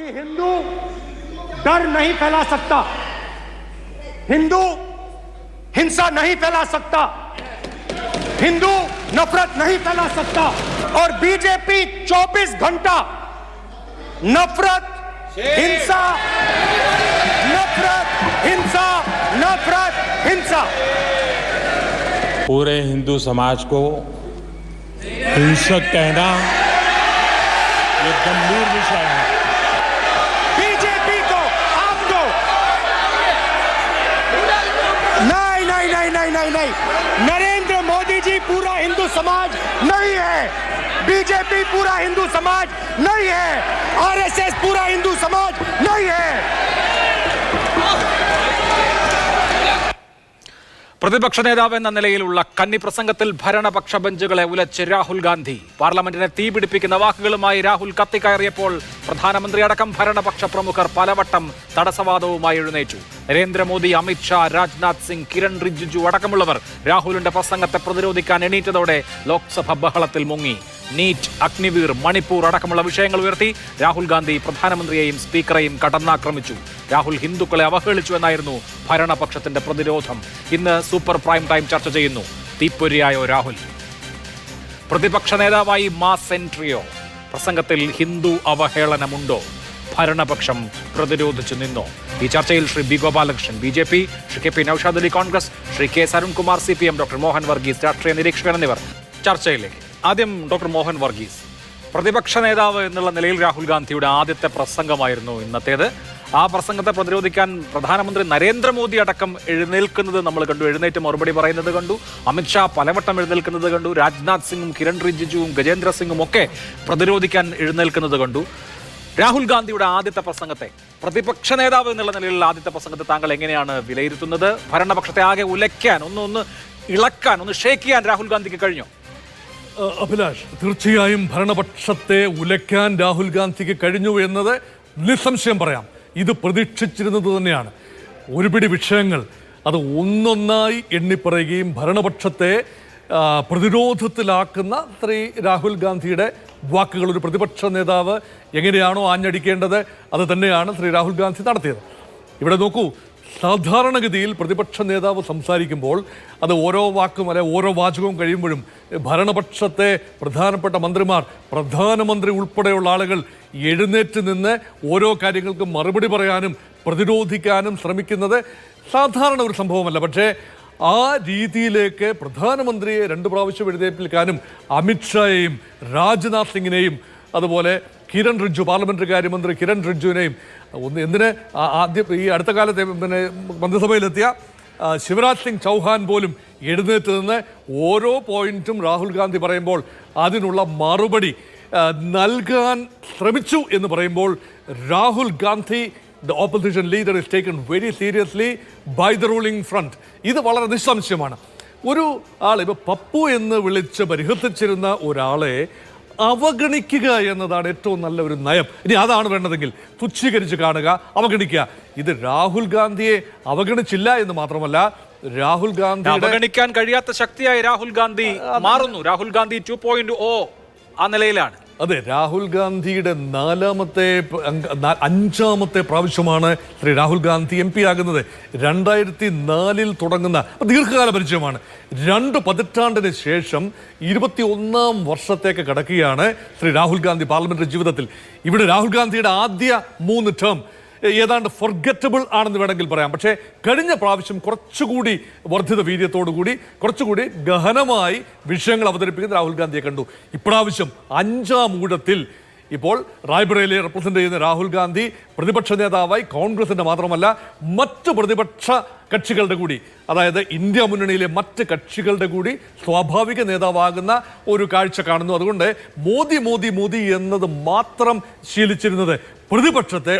कि हिंदू डर नहीं फैला सकता, हिंदू हिंसा नहीं फैला सकता, हिंदू नफरत नहीं फैला सकता। और बीजेपी 24 घंटा नफरत, हिंसा, नफरत, हिंसा, नफरत, हिंसा। पूरे हिंदू समाज को हिंसक कहना ये गंभीर विषय है। बीजेपी को, आपको नहीं नहीं नहीं नहीं नहीं नहीं, नरेंद्र मोदी जी पूरा हिंदू समाज नहीं है, बीजेपी पूरा हिंदू समाज नहीं है, आरएसएस पूरा हिंदू समाज नहीं है। പ്രതിപക്ഷ നേതാവ് എന്ന നിലയിലുള്ള കന്നി പ്രസംഗത്തിൽ ഭരണപക്ഷ ബെഞ്ചുകളെ ഉലച്ച് രാഹുൽ ഗാന്ധി. പാർലമെന്റിനെ തീപിടിപ്പിക്കുന്ന വാക്കുകളുമായി രാഹുൽ കത്തിക്കയറിയപ്പോൾ പ്രധാനമന്ത്രി അടക്കം ഭരണപക്ഷ പ്രമുഖർ പലവട്ടം തടസ്സവാദവുമായി എഴുന്നേറ്റു. നരേന്ദ്രമോദി, അമിത്ഷാ, രാജ്നാഥ് സിംഗ്, കിരൺ റിജിജു അടക്കമുള്ളവർ രാഹുലിന്റെ പ്രസംഗത്തെ പ്രതിരോധിക്കാൻ എണീറ്റതോടെ ലോക്സഭ ബഹളത്തിൽ മുങ്ങി. നീറ്റ്, അഗ്നിവീർ, മണിപ്പൂർ അടക്കമുള്ള വിഷയങ്ങൾ ഉയർത്തി രാഹുൽ ഗാന്ധി പ്രധാനമന്ത്രിയെയും സ്പീക്കറെയും കടന്നാക്രമിച്ചു. രാഹുൽ ഹിന്ദുക്കളെ അവഹേളിച്ചു എന്നായിരുന്നു ഭരണപക്ഷത്തിന്റെ പ്രതിരോധം. ഇന്ന് സൂപ്പർ പ്രൈം ടൈം ചർച്ച ചെയ്യുന്നു. തീപ്പൊരിയായോ രാഹുൽ? പ്രതിപക്ഷ നേതാവായി മാസ് എൻട്രിയോ? പ്രസംഗത്തിൽ ഹിന്ദു അവഹേളനമുണ്ടോ? ഭരണപക്ഷം പ്രതിരോധിച്ചു നിന്നോ? ഈ ചർച്ചയിൽ Shri B Gopalakrishnan BJP, Shri KP Naushad Ali Congress, Shri K Sarunkumar CPM, doctor Mohan Varghese രാഷ്ട്രീയ നിരീക്ഷകൻ എന്നിവർ ചർച്ചയിലേക്ക്. ആദ്യം ഡോക്ടർ മോഹൻ വർഗീസ്, പ്രതിപക്ഷ നേതാവ് എന്നുള്ള നിലയിൽ രാഹുൽ ഗാന്ധിയുടെ ആദ്യത്തെ പ്രസംഗമായിരുന്നു ഇന്നത്തേത്. ആ പ്രസംഗത്തെ പ്രതിരോധിക്കാൻ പ്രധാനമന്ത്രി നരേന്ദ്രമോദി അടക്കം എഴുന്നേൽക്കുന്നത് നമ്മൾ കണ്ടു, എഴുന്നേറ്റ് മറുപടി പറയുന്നത് കണ്ടു. അമിത്ഷാ പലവട്ടം എഴുന്നേൽക്കുന്നത് കണ്ടു. രാജ്നാഥ് സിംഗും കിരൺ റിജിജുവും ഗജേന്ദ്ര സിംഗും ഒക്കെ പ്രതിരോധിക്കാൻ എഴുന്നേൽക്കുന്നത് കണ്ടു. രാഹുൽ ഗാന്ധിയുടെ ആദ്യത്തെ പ്രസംഗത്തെ, പ്രതിപക്ഷ നേതാവ് എന്നുള്ള നിലയിലുള്ള ആദ്യത്തെ പ്രസംഗത്തെ താങ്കൾ എങ്ങനെയാണ് വിലയിരുത്തുന്നത്? ഭരണപക്ഷത്തെ ആകെ ഉലയ്ക്കാൻ, ഒന്ന് ഇളക്കാൻ, ഒന്ന് ഷേക്ക് ചെയ്യാൻ രാഹുൽ ഗാന്ധിക്ക് കഴിഞ്ഞോ? അഭിലാഷ്, തീർച്ചയായും ഭരണപക്ഷത്തെ ഉലയ്ക്കാൻ രാഹുൽ ഗാന്ധിക്ക് കഴിഞ്ഞു എന്നത് നിസ്സംശയം പറയാം. ഇത് പ്രതീക്ഷിച്ചിരുന്നത് തന്നെയാണ്. ഒരുപിടി വിഷയങ്ങൾ അത് ഒന്നൊന്നായി എണ്ണിപ്പറയുകയും ഭരണപക്ഷത്തെ പ്രതിരോധത്തിലാക്കുന്ന ശ്രീ രാഹുൽ ഗാന്ധിയുടെ വാക്കുകൾ, ഒരു പ്രതിപക്ഷ നേതാവ് എങ്ങനെയാണോ ആഞ്ഞടിക്കേണ്ടത് അത് തന്നെയാണ് ശ്രീ രാഹുൽ ഗാന്ധി നടത്തിയത്. ഇവിടെ നോക്കൂ, സാധാരണഗതിയിൽ പ്രതിപക്ഷ നേതാവ് സംസാരിക്കുമ്പോൾ അത് ഓരോ വാക്കും അല്ലെ ഓരോ വാചകവും കഴിയുമ്പോഴും ഭരണപക്ഷത്തെ പ്രധാനപ്പെട്ട മന്ത്രിമാർ, പ്രധാനമന്ത്രി ഉൾപ്പെടെയുള്ള ആളുകൾ എഴുന്നേറ്റ് നിന്ന് ഓരോ കാര്യങ്ങൾക്കും മറുപടി പറയാനും പ്രതിരോധിക്കാനും ശ്രമിക്കുന്നത് സാധാരണ ഒരു സംഭവമല്ല. പക്ഷേ ആ രീതിയിലേക്ക് പ്രധാനമന്ത്രിയെ 2 പ്രാവശ്യം എഴുന്നേൽപ്പിക്കാനും അമിത്ഷായെയും രാജ്നാഥ് സിംഗിനെയും അതുപോലെ കിരൺ റിജിജു, പാർലമെന്ററി കാര്യമന്ത്രി കിരൺ റിജിജുവിനെയും എന്തിന് ആദ്യം ഈ അടുത്ത കാലത്തെ മന്ത്രിസഭയിലെത്തിയ ശിവരാജ് സിംഗ് ചൗഹാൻ പോലും എഴുന്നേറ്റ് നിന്ന് ഓരോ പോയിന്റും രാഹുൽ ഗാന്ധി പറയുമ്പോൾ അതിനുള്ള മറുപടി നൽകാൻ ശ്രമിച്ചു എന്ന് പറയുമ്പോൾ Rahul Gandhi, the opposition leader, is taken very seriously by the ruling front. ഇത് വളരെ നിസ്സംശയമാണ്. ഒരു ആൾ, ഇപ്പോൾ പപ്പു എന്ന് വിളിച്ച് പരിഹസിച്ചിരുന്ന ഒരാളെ അവഗണിക്കുക എന്നതാണ് ഏറ്റവും നല്ല ഒരു നയം. ഇനി അതാണ് വേണ്ടതെങ്കിൽ തുച്ഛീകരിച്ച് കാണുക, അവഗണിക്കുക. ഇത് രാഹുൽ ഗാന്ധിയെ അവഗണിച്ചില്ല എന്ന് മാത്രമല്ല, രാഹുൽ ഗാന്ധി അവഗണിക്കാൻ കഴിയാത്ത ശക്തിയായി രാഹുൽ ഗാന്ധി മാറുന്നു. രാഹുൽ ഗാന്ധി 2.0 ആ നിലയിലാണ്. അതെ, രാഹുൽ ഗാന്ധിയുടെ 5ാമത്തെ പ്രാവശ്യമാണ് ശ്രീ രാഹുൽ ഗാന്ധി MP ആകുന്നത്. 2004 തുടങ്ങുന്ന ദീർഘകാല പരിചയമാണ്. 2 പതിറ്റാണ്ടിന് ശേഷം 21ാം വർഷത്തേക്ക് കടക്കുകയാണ് ശ്രീ രാഹുൽ ഗാന്ധി പാർലമെന്ററി ജീവിതത്തിൽ. ഇവിടെ രാഹുൽ ഗാന്ധിയുടെ ആദ്യ 3 ടേം ഏതാണ്ട് ഫൊർഗറ്റബിൾ ആണെന്ന് വേണമെങ്കിൽ പറയാം. പക്ഷേ കഴിഞ്ഞ പ്രാവശ്യം കുറച്ചുകൂടി വർദ്ധിത വീര്യത്തോടുകൂടി കുറച്ചുകൂടി ഗഹനമായി വിഷയങ്ങൾ അവതരിപ്പിക്കുന്ന രാഹുൽ ഗാന്ധിയെ കണ്ടു. ഇപ്രാവശ്യം 5ാം ഊഴത്തിൽ ഇപ്പോൾ റായ്ബറേലിയെ റെപ്രസെന്റ് ചെയ്യുന്ന രാഹുൽ ഗാന്ധി പ്രതിപക്ഷ നേതാവായി കോൺഗ്രസിന്റെ മാത്രമല്ല മറ്റ് പ്രതിപക്ഷ കക്ഷികളുടെ കൂടി, അതായത് ഇന്ത്യ മുന്നണിയിലെ മറ്റ് കക്ഷികളുടെ കൂടി സ്വാഭാവിക നേതാവാകുന്ന ഒരു കാഴ്ച കാണുന്നു. അതുകൊണ്ട് മോദി മോദി മോദി എന്നത് മാത്രം ശീലിച്ചിരുന്നത് പ്രതിപക്ഷത്തെ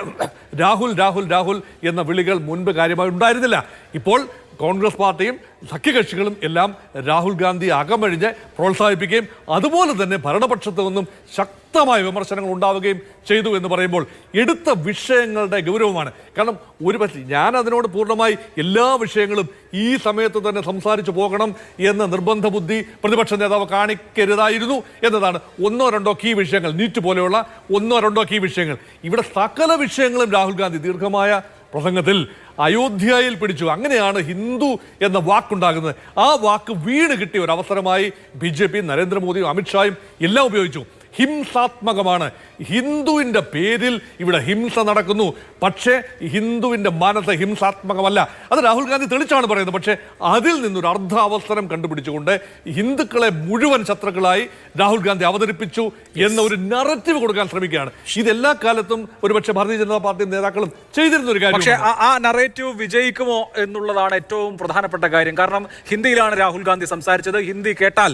രാഹുൽ രാഹുൽ രാഹുൽ എന്ന വിളികൾ മുൻപ് കാര്യമായി ഉണ്ടായിരുന്നില്ല. ഇപ്പോൾ കോൺഗ്രസ് പാർട്ടിയും സഖ്യകക്ഷികളും എല്ലാം രാഹുൽ ഗാന്ധി അകമഴിഞ്ഞ് പ്രോത്സാഹിപ്പിക്കുകയും അതുപോലെ തന്നെ ഭരണപക്ഷത്തു നിന്നും ശക്തമായ വിമർശനങ്ങൾ ഉണ്ടാവുകയും ചെയ്തു എന്ന് പറയുമ്പോൾ എടുത്ത വിഷയങ്ങളുടെ ഗൗരവമാണ്. കാരണം ഒരുപക്ഷെ ഞാൻ അതിനോട് പൂർണ്ണമായി എല്ലാ വിഷയങ്ങളും ഈ സമയത്ത് തന്നെ സംസാരിച്ചു പോകണം എന്ന നിർബന്ധ ബുദ്ധി പ്രതിപക്ഷ നേതാവ് കാണിക്കരുതായിരുന്നു എന്നതാണ്. ഒന്നോ രണ്ടോ കീ വിഷയങ്ങൾ, നീറ്റ് പോലെയുള്ള ഒന്നോ രണ്ടോ കീ വിഷയങ്ങൾ. ഇവിടെ സകല വിഷയങ്ങളും രാഹുൽ ഗാന്ധി ദീർഘമായ പ്രസംഗത്തിൽ അയോധ്യയിൽ പിടിച്ചു. അങ്ങനെയാണ് ഹിന്ദു എന്ന വാക്കുണ്ടാകുന്നത്. ആ വാക്ക് വീണ് കിട്ടിയ ഒരു അവസരമായി BJP നരേന്ദ്രമോദിയും അമിത്ഷായും എല്ലാം ഉപയോഗിച്ചു. ഹിംസാത്മകമാണ്. ഹിന്ദുവിൻ്റെ പേരിൽ ഇവിടെ ഹിംസ നടക്കുന്നു. പക്ഷേ ഹിന്ദുവിൻ്റെ മനസ്സ് ഹിംസാത്മകമല്ല. അത് രാഹുൽ ഗാന്ധി തെളിച്ചാണ് പറയുന്നത്. പക്ഷേ അതിൽ നിന്നൊരു അർദ്ധ അവസരം കണ്ടുപിടിച്ചുകൊണ്ട് ഹിന്ദുക്കളെ മുഴുവൻ ശത്രുക്കളായി രാഹുൽ ഗാന്ധി അവതരിപ്പിച്ചു എന്ന ഒരു നറേറ്റീവ് കൊടുക്കാൻ ശ്രമിക്കുകയാണ്. ഇതെല്ലാ കാലത്തും ഒരുപക്ഷെ ഭാരതീയ ജനതാ പാർട്ടി നേതാക്കളും ചെയ്തിരുന്ന ഒരു കാര്യം. പക്ഷേ ആ നറേറ്റീവ് വിജയിക്കുമോ എന്നുള്ളതാണ് ഏറ്റവും പ്രധാനപ്പെട്ട കാര്യം. കാരണം ഹിന്ദിയിലാണ് രാഹുൽ ഗാന്ധി സംസാരിച്ചത്. ഹിന്ദി കേട്ടാൽ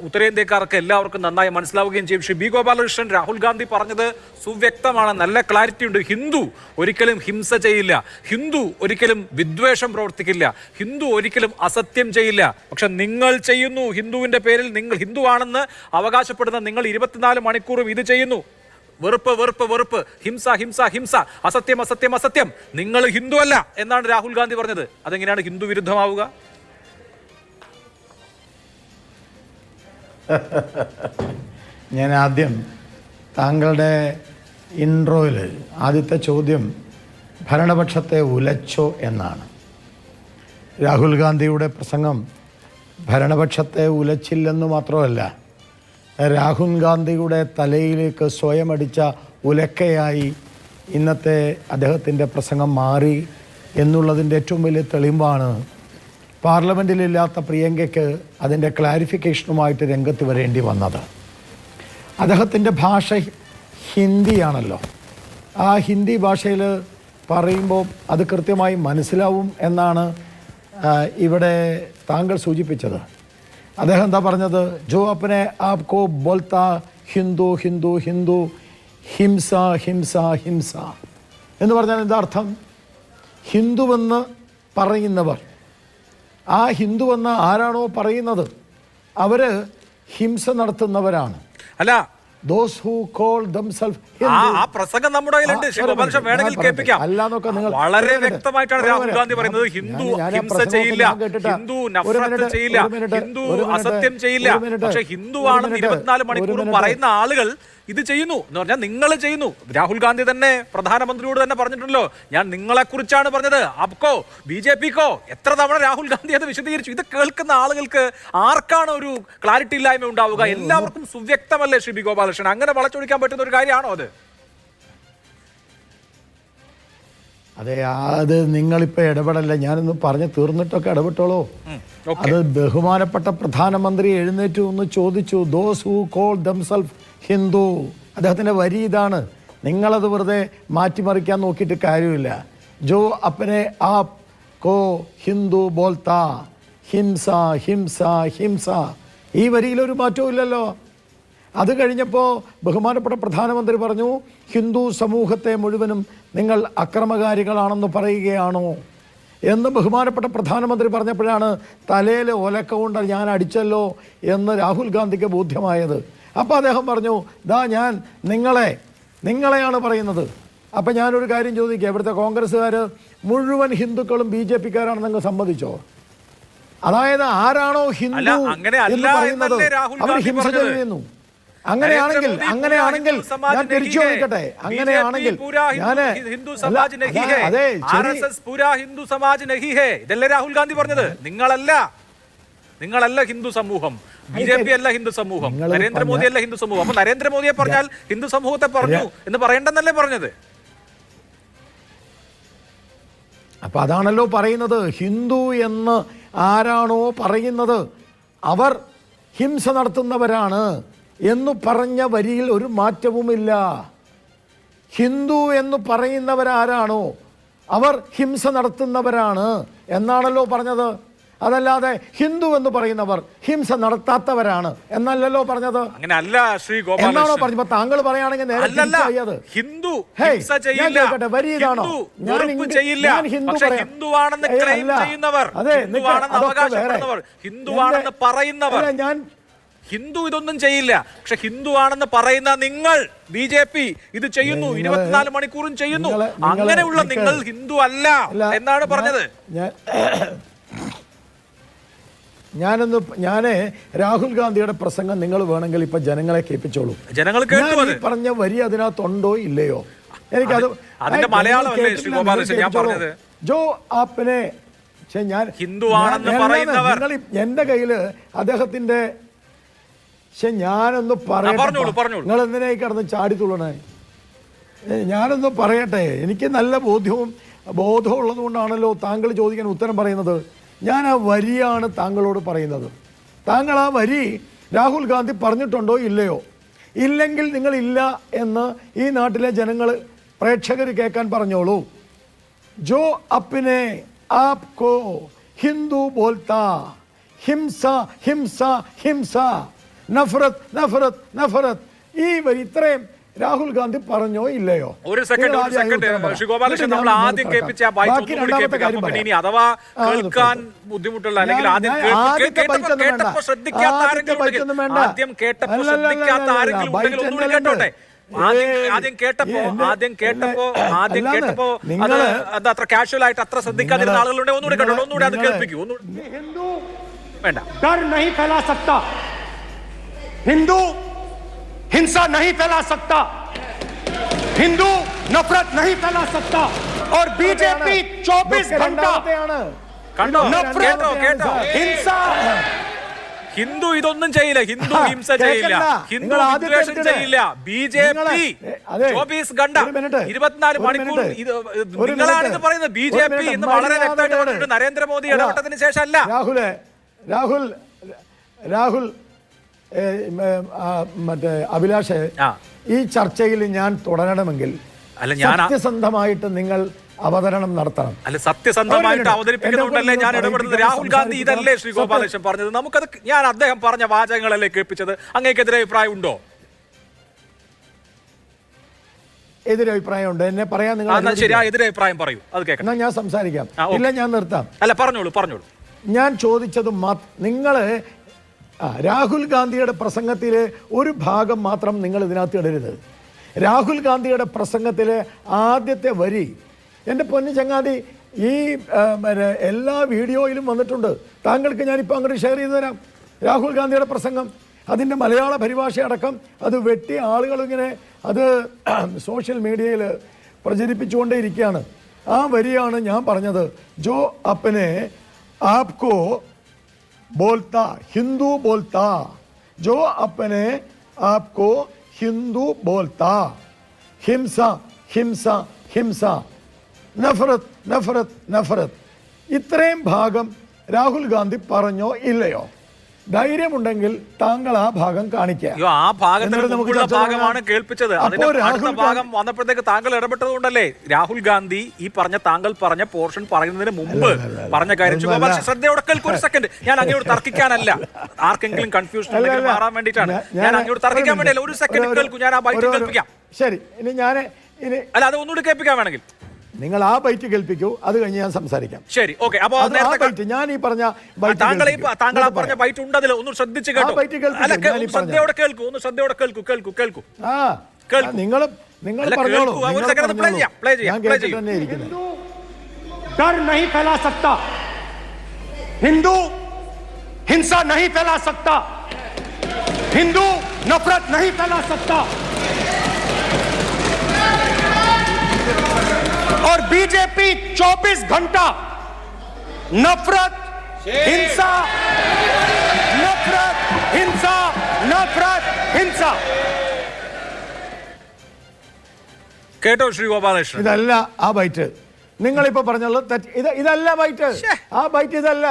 ഉത്തരേന്ത്യക്കാർക്ക് എല്ലാവർക്കും നന്നായി മനസ്സിലാവുകയും ചെയ്യും. ശ്രീ ബി ഗോപാലകൃഷ്ണൻ, രാഹുൽ ഗാന്ധി പറഞ്ഞത് സുവ്യക്തമാണ്, നല്ല ക്ലാരിറ്റി ഉണ്ട്. ഹിന്ദു ഒരിക്കലും ഹിംസ ചെയ്യില്ല, ഹിന്ദു ഒരിക്കലും വിദ്വേഷം പ്രവർത്തിക്കില്ല, ഹിന്ദു ഒരിക്കലും അസത്യം ചെയ്യില്ല. പക്ഷെ നിങ്ങൾ ചെയ്യുന്നു. ഹിന്ദുവിന്റെ പേരിൽ നിങ്ങൾ ഹിന്ദു ആണെന്ന് അവകാശപ്പെടുന്ന നിങ്ങൾ 24 മണിക്കൂറും ഇത് ചെയ്യുന്നു. വെറുപ്പ് വെറുപ്പ് വെറുപ്പ്, ഹിംസ ഹിംസ ഹിംസ, അസത്യം അസത്യം അസത്യം. നിങ്ങൾ ഹിന്ദു അല്ല എന്നാണ് രാഹുൽ ഗാന്ധി പറഞ്ഞത്. അതെങ്ങനെയാണ് ഹിന്ദു വിരുദ്ധമാവുക? ഞാൻ ആദ്യം താങ്കളുടെ ഇൻട്രോയിൽ ആദ്യത്തെ ചോദ്യം ഭരണപക്ഷത്തെ ഉലച്ചോ എന്നാണ്. രാഹുൽ ഗാന്ധിയുടെ പ്രസംഗം ഭരണപക്ഷത്തെ ഉലച്ചില്ലെന്ന് മാത്രമല്ല, രാഹുൽ ഗാന്ധിയുടെ തലയിലേക്ക് സ്വയം അടിച്ച ഉലക്കയായി ഇന്നത്തെ അദ്ദേഹത്തിൻ്റെ പ്രസംഗം മാറി എന്നുള്ളതിൻ്റെ ഏറ്റവും വലിയ തെളിവാണ് പാർലമെൻറ്റിലില്ലാത്ത പ്രിയങ്കയ്ക്ക് അതിൻ്റെ ക്ലാരിഫിക്കേഷനുമായിട്ട് രംഗത്ത് വരേണ്ടി വന്നത്. അദ്ദേഹത്തിൻ്റെ ഭാഷ ഹിന്ദിയാണല്ലോ. ആ ഹിന്ദി ഭാഷയിൽ പറയുമ്പോൾ അത് കൃത്യമായി മനസ്സിലാവും എന്നാണ് ഇവിടെ താങ്കൾ സൂചിപ്പിച്ചത്. അദ്ദേഹം എന്താ പറഞ്ഞത്? ജോ അപ്പനെ ആപ്കോ ബോൽത്താ ഹിന്ദു ഹിന്ദു ഹിന്ദു ഹിംസ ഹിംസ ഹിംസ എന്ന് പറഞ്ഞാൽ എന്താ അർത്ഥം? ഹിന്ദുവെന്ന് പറയുന്നവർ, ആ ഹിന്ദുവെന്ന് ആരാണോ പറയുന്നത് അവർ ഹിംസ നടത്തുന്നവരാണ്. അല്ല, those who call themselves ആ പ്രസംഗം നമ്മുടെ കയ്യിലുണ്ട്. വേണമെങ്കിൽ കേൾപ്പിക്കാം. വളരെ വ്യക്തമായിട്ടാണ് രാഹുൽ ഗാന്ധി പറയുന്നത്. ഹിന്ദു ഹിംസ ചെയ്യില്ല, ഹിന്ദു നഫ്രത്ത് ചെയ്യില്ല, ഹിന്ദു അസത്യം ചെയ്യില്ല. പക്ഷെ ഹിന്ദു ആണെന്ന് 24 മണിക്കൂറും പറയുന്ന ആളുകൾ ഇത് ചെയ്യുന്നു എന്ന് പറഞ്ഞാൽ നിങ്ങൾ ചെയ്യുന്നു. രാഹുൽ ഗാന്ധി തന്നെ പ്രധാനമന്ത്രിയോട് തന്നെ പറഞ്ഞിട്ടുണ്ടല്ലോ, ഞാൻ നിങ്ങളെ കുറിച്ചാണ് പറഞ്ഞത്, ആപ്കോ BJPക്കോ. എത്ര തവണ രാഹുൽ ഗാന്ധി അത് വിശദീകരിച്ചു. ഇത് കേൾക്കുന്ന ആളുകൾക്ക് ആർക്കാണ് ഒരു ക്ലാരിറ്റി ഇല്ലായ്മ ഉണ്ടാവുക? എല്ലാവർക്കും സുവ്യക്തമല്ലേ ശ്രീ ബി ഗോപാലകൃഷ്ണൻ? അങ്ങനെ വളച്ചൊടിക്കാൻ പറ്റുന്ന ഒരു കാര്യമാണോ അത്? അതെ, അത് നിങ്ങളിപ്പോൾ ഇടപെടല്ല. ഞാനൊന്ന് പറഞ്ഞ് തീർന്നിട്ടൊക്കെ ഇടപെട്ടോളൂ. അത് ബഹുമാനപ്പെട്ട പ്രധാനമന്ത്രി എഴുന്നേറ്റ് ഒന്ന് ചോദിച്ചു, those who call themself Hindu. അദ്ദേഹത്തിൻ്റെ വരി ഇതാണ്. നിങ്ങളത് വെറുതെ മാറ്റിമറിക്കാൻ നോക്കിയിട്ട് കാര്യമില്ല. ജോ അപ്പനെ ആപ് കോ ഹിന്ദു ബോൽത്താ ഹിംസ ഹിംസ ഹിംസ. ഈ വരിയിലൊരു മാറ്റവും ഇല്ലല്ലോ. അത് കഴിഞ്ഞപ്പോൾ ബഹുമാനപ്പെട്ട പ്രധാനമന്ത്രി പറഞ്ഞു, ഹിന്ദു സമൂഹത്തെ മുഴുവനും നിങ്ങൾ അക്രമകാരികളാണെന്ന് പറയുകയാണോ എന്ന് ബഹുമാനപ്പെട്ട പ്രധാനമന്ത്രി പറഞ്ഞപ്പോഴാണ് തലയിൽ ഒലക്ക കൊണ്ട് ഞാൻ അടിച്ചല്ലോ എന്ന് രാഹുൽ ഗാന്ധിക്ക് ബോധ്യമായത്. അപ്പോൾ അദ്ദേഹം പറഞ്ഞു, ദാ ഞാൻ നിങ്ങളെയാണ് പറയുന്നത്. അപ്പം ഞാനൊരു കാര്യം ചോദിക്കുക, ഇവിടുത്തെ കോൺഗ്രസ്സുകാർ മുഴുവൻ ഹിന്ദുക്കളും BJPക്കാരാണെന്ന് നിങ്ങൾ സമ്മതിച്ചോ? അതായത് ആരാണോ ഹിന്ദു എന്ന് പറയുന്നത് അവർ ഹിംസ ചെയ്യുന്നു. അങ്ങനെയാണെങ്കിൽ ഞാൻ തിരിച്ചു ചോദിക്കട്ടെ, അങ്ങനെയാണെങ്കിൽ ഇതല്ലേ രാഹുൽ ഗാന്ധി പറഞ്ഞത്? നിങ്ങളല്ല ഹിന്ദു സമൂഹം, BJP അല്ല ഹിന്ദു സമൂഹം, നരേന്ദ്രമോദി അല്ല ഹിന്ദു സമൂഹം. അപ്പൊ നരേന്ദ്രമോദിയെ പറഞ്ഞാൽ ഹിന്ദു സമൂഹത്തെ പറഞ്ഞു എന്ന് പറയണ്ടെന്നല്ലേ പറഞ്ഞത്? അപ്പൊ അതാണല്ലോ പറയുന്നത്. ഹിന്ദു എന്ന് ആരാണോ പറയുന്നത് അവർ ഹിംസ നടത്തുന്നവരാണ് എന്ന് പറഞ്ഞ വരിയിൽ ഒരു മാറ്റവുമില്ല. ഹിന്ദു എന്ന് പറയുന്നവരാരാണോ അവർ ഹിംസ നടത്തുന്നവരാണ് എന്നാണല്ലോ പറഞ്ഞത്. അതല്ലാതെ ഹിന്ദു എന്ന് പറയുന്നവർ ഹിംസ നടത്താത്തവരാണ് എന്നല്ലല്ലോ പറഞ്ഞത്. അങ്ങനെ അല്ല ശ്രീ എന്നാണോ ഗോപാലകൃഷ്ണൻ. പറഞ്ഞത്? താങ്കൾ പറയുകയാണെങ്കിൽ നേരെ തിരിച്ചായത്. ഹിന്ദു ഹേയ്, ഹിംസ ഞാൻ ചെയ്യില്ല, കേൾക്കട്ടെ, വരി ഇതാണോ? ഹിന്ദു വെറുപ്പ് ചെയ്യില്ല. പക്ഷേ ഹിന്ദുവാണെന്ന് ക്ലെയിം ചെയ്യുന്നവർ, ഹിന്ദുവാണെന്ന് അവകാശപ്പെടുന്നവർ, ഹിന്ദുവാണെന്ന് പറയുന്നവർ, ഹിന്ദു ഇതൊന്നും ചെയ്യില്ല. പക്ഷെ ഹിന്ദുവാണെന്ന് പറയുന്ന നിങ്ങൾ BJP ഇത് ചെയ്യുന്നു, 24 മണിക്കൂറും ചെയ്യുന്നു. അങ്ങനെയുള്ള നിങ്ങൾ ഹിന്ദു അല്ല എന്നാണ് പറഞ്ഞത്. ഞാന് രാഹുൽ ഗാന്ധിയുടെ പ്രസംഗം നിങ്ങൾ വേണമെങ്കിൽ ഇപ്പൊ ജനങ്ങളെ കേൾപ്പിച്ചോളൂ. ജനങ്ങൾ കേട്ടു. അത് പറഞ്ഞ വരി അതിനകത്തുണ്ടോ ഇല്ലയോ എനിക്കത് അതിന്റെ മലയാളമല്ലേ ശ്രീ ഗോപാലകൃഷ്ണൻ ഞാൻ പറഞ്ഞത്? ജോ ആപ്പിനെ ഞാൻ ഹിന്ദുവാണെന്ന് പറയുന്നവർ, എന്റെ കയ്യില് അദ്ദേഹത്തിന്റെ ഞാനൊന്ന് പറയട്ടെ. നിങ്ങൾ എന്തിനായി കിടന്ന് ചാടിത്തുള്ളണേ? ഞാനൊന്ന് പറയട്ടെ. എനിക്ക് നല്ല ബോധം ഉള്ളത് കൊണ്ടാണല്ലോ താങ്കൾ ചോദിക്കാൻ ഉത്തരം പറയുന്നത്. ഞാൻ ആ വരിയാണ് താങ്കളോട് പറയുന്നത്. താങ്കൾ ആ വരി രാഹുൽ ഗാന്ധി പറഞ്ഞിട്ടുണ്ടോ ഇല്ലയോ? ഇല്ലെങ്കിൽ നിങ്ങൾ ഇല്ല എന്ന് ഈ നാട്ടിലെ ജനങ്ങൾ പ്രേക്ഷകർ കേൾക്കാൻ പറഞ്ഞോളൂ. ജോ അപ്പിനെ ആപ്കോ ഹിന്ദു ബോൽത്താ, ഹിംസ ഹിംസ ഹിംസ, നഫറത്ത് നഫറത്ത് നഫറത്ത്, ഈ വരി ഇത്രയും രാഹുൽ ഗാന്ധി പറഞ്ഞോ ഇല്ലയോ? ഒരു സെക്കൻഡ് ശ്രീ ഗോപാലകൃഷ്ണൻ, നമ്മൾ ആദ്യം കേൾപ്പിച്ച ഇനി അഥവാ കേൾക്കാൻ ബുദ്ധിമുട്ടുള്ള അല്ലെങ്കിൽ ആദ്യം കേട്ടപ്പോ ശ്രദ്ധിക്കാത്ത ആരെങ്കിലും ഒന്നുകൂടി കേട്ടോട്ടെ. ആദ്യം കേട്ടപ്പോ അത് അത്ര കാഷ്വൽ ആയിട്ട് അത്ര ശ്രദ്ധിക്കാതിരുന്ന ആളുകളുടെ ഒന്നുകൂടി കേട്ടോ, ഒന്നുകൂടി അത് കേൾപ്പിക്കൂ. हिंदू വേണ്ട, डर नहीं फैला सकता, हिंदू हिंसा नहीं फैला सकता, हिंदू नफरत नहीं फैला सकता. और बीजेपी 24 घंटा കണ്ടോ കേട്ടോ കേട്ടോ, हिंसा ഹിന്ദു ഇതൊന്നും ചെയ്യില്ല, ഹിന്ദു ഹിംസ ചെയ്യില്ല, ഹിന്ദു വിദ്വേഷം ചെയ്യില്ല. BJP 24 ഘണ്ട 24 മണിക്കൂർ നിങ്ങളാണിത് പറയുന്നത്. BJP എന്ന് വളരെ വ്യക്തമായിട്ട് പറഞ്ഞിട്ട് നരേന്ദ്രമോദി ഇടപെട്ടതിന് ശേഷം അല്ല. രാഹുൽ മറ്റേ അഭിലാഷ്, ഈ ചർച്ചയിൽ ഞാൻ തുടരണമെങ്കിൽ സത്യസന്ധമായിട്ട് നിങ്ങൾ അവതരണം നടത്തണം. അല്ല, സത്യസന്ധമായിട്ട് അവതരിപ്പിക്കുന്നുണ്ടല്ലേ ഞാൻ ഇടപെടുന്നത്. രാഹുൽ ഗാന്ധി ഇതല്ലേ ശ്രീ ഗോപാലകൃഷ്ണൻ പറഞ്ഞത്? നമുക്കത് ഞാൻ അദ്ദേഹം പറഞ്ഞ വാചകങ്ങളല്ലേ കേൾപ്പിച്ചത്. അങ്ങേക്കെതിരെ അഭിപ്രായം ഉണ്ടോ? എതിരഭിപ്രായം ഉണ്ട്, എന്നെ പറയാൻ നിങ്ങൾ ശരി, ആ എതിരഭിപ്രായം പറയൂ, അത് കേൾക്കാം. ഞാൻ സംസാരിക്കാം. ഇല്ല, ഞാൻ നിർത്താം. അല്ല, പറഞ്ഞോളൂ. ഞാൻ ചോദിച്ചത് നിങ്ങള് രാഹുൽ ഗാന്ധിയുടെ പ്രസംഗത്തിലെ ഒരു ഭാഗം മാത്രം നിങ്ങൾ ഇതിനകത്ത് ഇടരുത്. രാഹുൽ ഗാന്ധിയുടെ പ്രസംഗത്തിലെ ആദ്യത്തെ വരി, എൻ്റെ പൊന്നു ചങ്ങാതി, ഈ എല്ലാ വീഡിയോയിലും വന്നിട്ടുണ്ട്. താങ്കൾക്ക് ഞാനിപ്പോൾ അങ്ങോട്ട് ഷെയർ ചെയ്തു തരാം. രാഹുൽ ഗാന്ധിയുടെ പ്രസംഗം, അതിൻ്റെ മലയാള പരിഭാഷ അടക്കം അത് വെട്ടി ആളുകളിങ്ങനെ അത് സോഷ്യൽ മീഡിയയിൽ പ്രചരിപ്പിച്ചുകൊണ്ടേയിരിക്കുകയാണ്. ആ വരിയാണ് ഞാൻ പറഞ്ഞത്. ജോ അപ്പനെ ആപ്കോ बोलता हिंदू बोलता, जो अपने आप को हिंदू बोलता, हिंसा हिंसा हिंसा, नफरत नफरत नफरत. ഇത്രയും ഭാഗം രാഹുൽ ഗാന്ധി പറഞ്ഞോ ഇല്ലയോ? ധൈര്യമുണ്ടെങ്കിൽ താങ്കൾ ആ ഭാഗം കാണിക്കുക. ആ ഭാഗത്തിന്റെ ഭാഗമാണ് കേൾപ്പിച്ചത്. അതിന്റെ ഭാഗം വന്നപ്പോഴത്തേക്ക് താങ്കൾ ഇടപെട്ടത് കൊണ്ടല്ലേ രാഹുൽ ഗാന്ധി ഈ താങ്കൾ പറഞ്ഞ പോർഷൻ പറയുന്നതിന് മുമ്പ് പറഞ്ഞ കാര്യം ശ്രദ്ധയോടെ കേൾക്കും. ഒരു സെക്കൻഡ്, ഞാൻ അങ്ങോട്ട് തർക്കിക്കാനല്ല, ആർക്കെങ്കിലും കൺഫ്യൂഷൻ മാറാൻ വേണ്ടിയിട്ടാണ്. ഞാൻ അങ്ങോട്ട് തർക്കിക്കാൻ വേണ്ടിയല്ല. ഒരു സെക്കൻഡ് കേൾക്കും, ഞാൻ ആ ബൈറ്റ് കേൾപ്പിക്കാം. ശരി, അല്ല, അത് ഒന്നുകൂടി കേൾപ്പിക്കാൻ വേണമെങ്കിൽ നിങ്ങൾ ആ ബൈറ്റ് കേൾപ്പിക്കൂ, അത് കഴിഞ്ഞ് ഞാൻ സംസാരിക്കാം. ശരി, ഓക്കെ. അപ്പൊ ഞാൻ ഈ പറഞ്ഞ താങ്കൾ ആ പറഞ്ഞ ബൈറ്റ് ഉണ്ട്, അതിൽ ഒന്ന് ശ്രദ്ധിച്ച് കേട്ടോ. ശ്രദ്ധയോടെ കേൾക്കൂ, ഒന്ന് ശ്രദ്ധയോടെ കേൾക്കൂ. നിങ്ങൾ പറഞ്ഞോളൂ. ഞാൻ കേട്ടിട്ട് തന്നെ ഇരിക്കുന്നു. डर नहीं फैला सकता, हिंदू हिंसा नहीं फैला सकता, हिंदू नफरत नहीं फैला सकता. और बीजेपी 24 घंटा नफरत हिंसा नफरत हिंसा नफरत हिंसा. കേട്ടോ ശ്രീ ഗോപാലകൃഷ്ണൻ? ഇതല്ല ആ ബൈറ്റ് നിങ്ങളിപ്പോ പറഞ്ഞുള്ളത്. ഇതല്ല ബൈറ്റ്, ആ ബൈറ്റ് ഇതല്ല.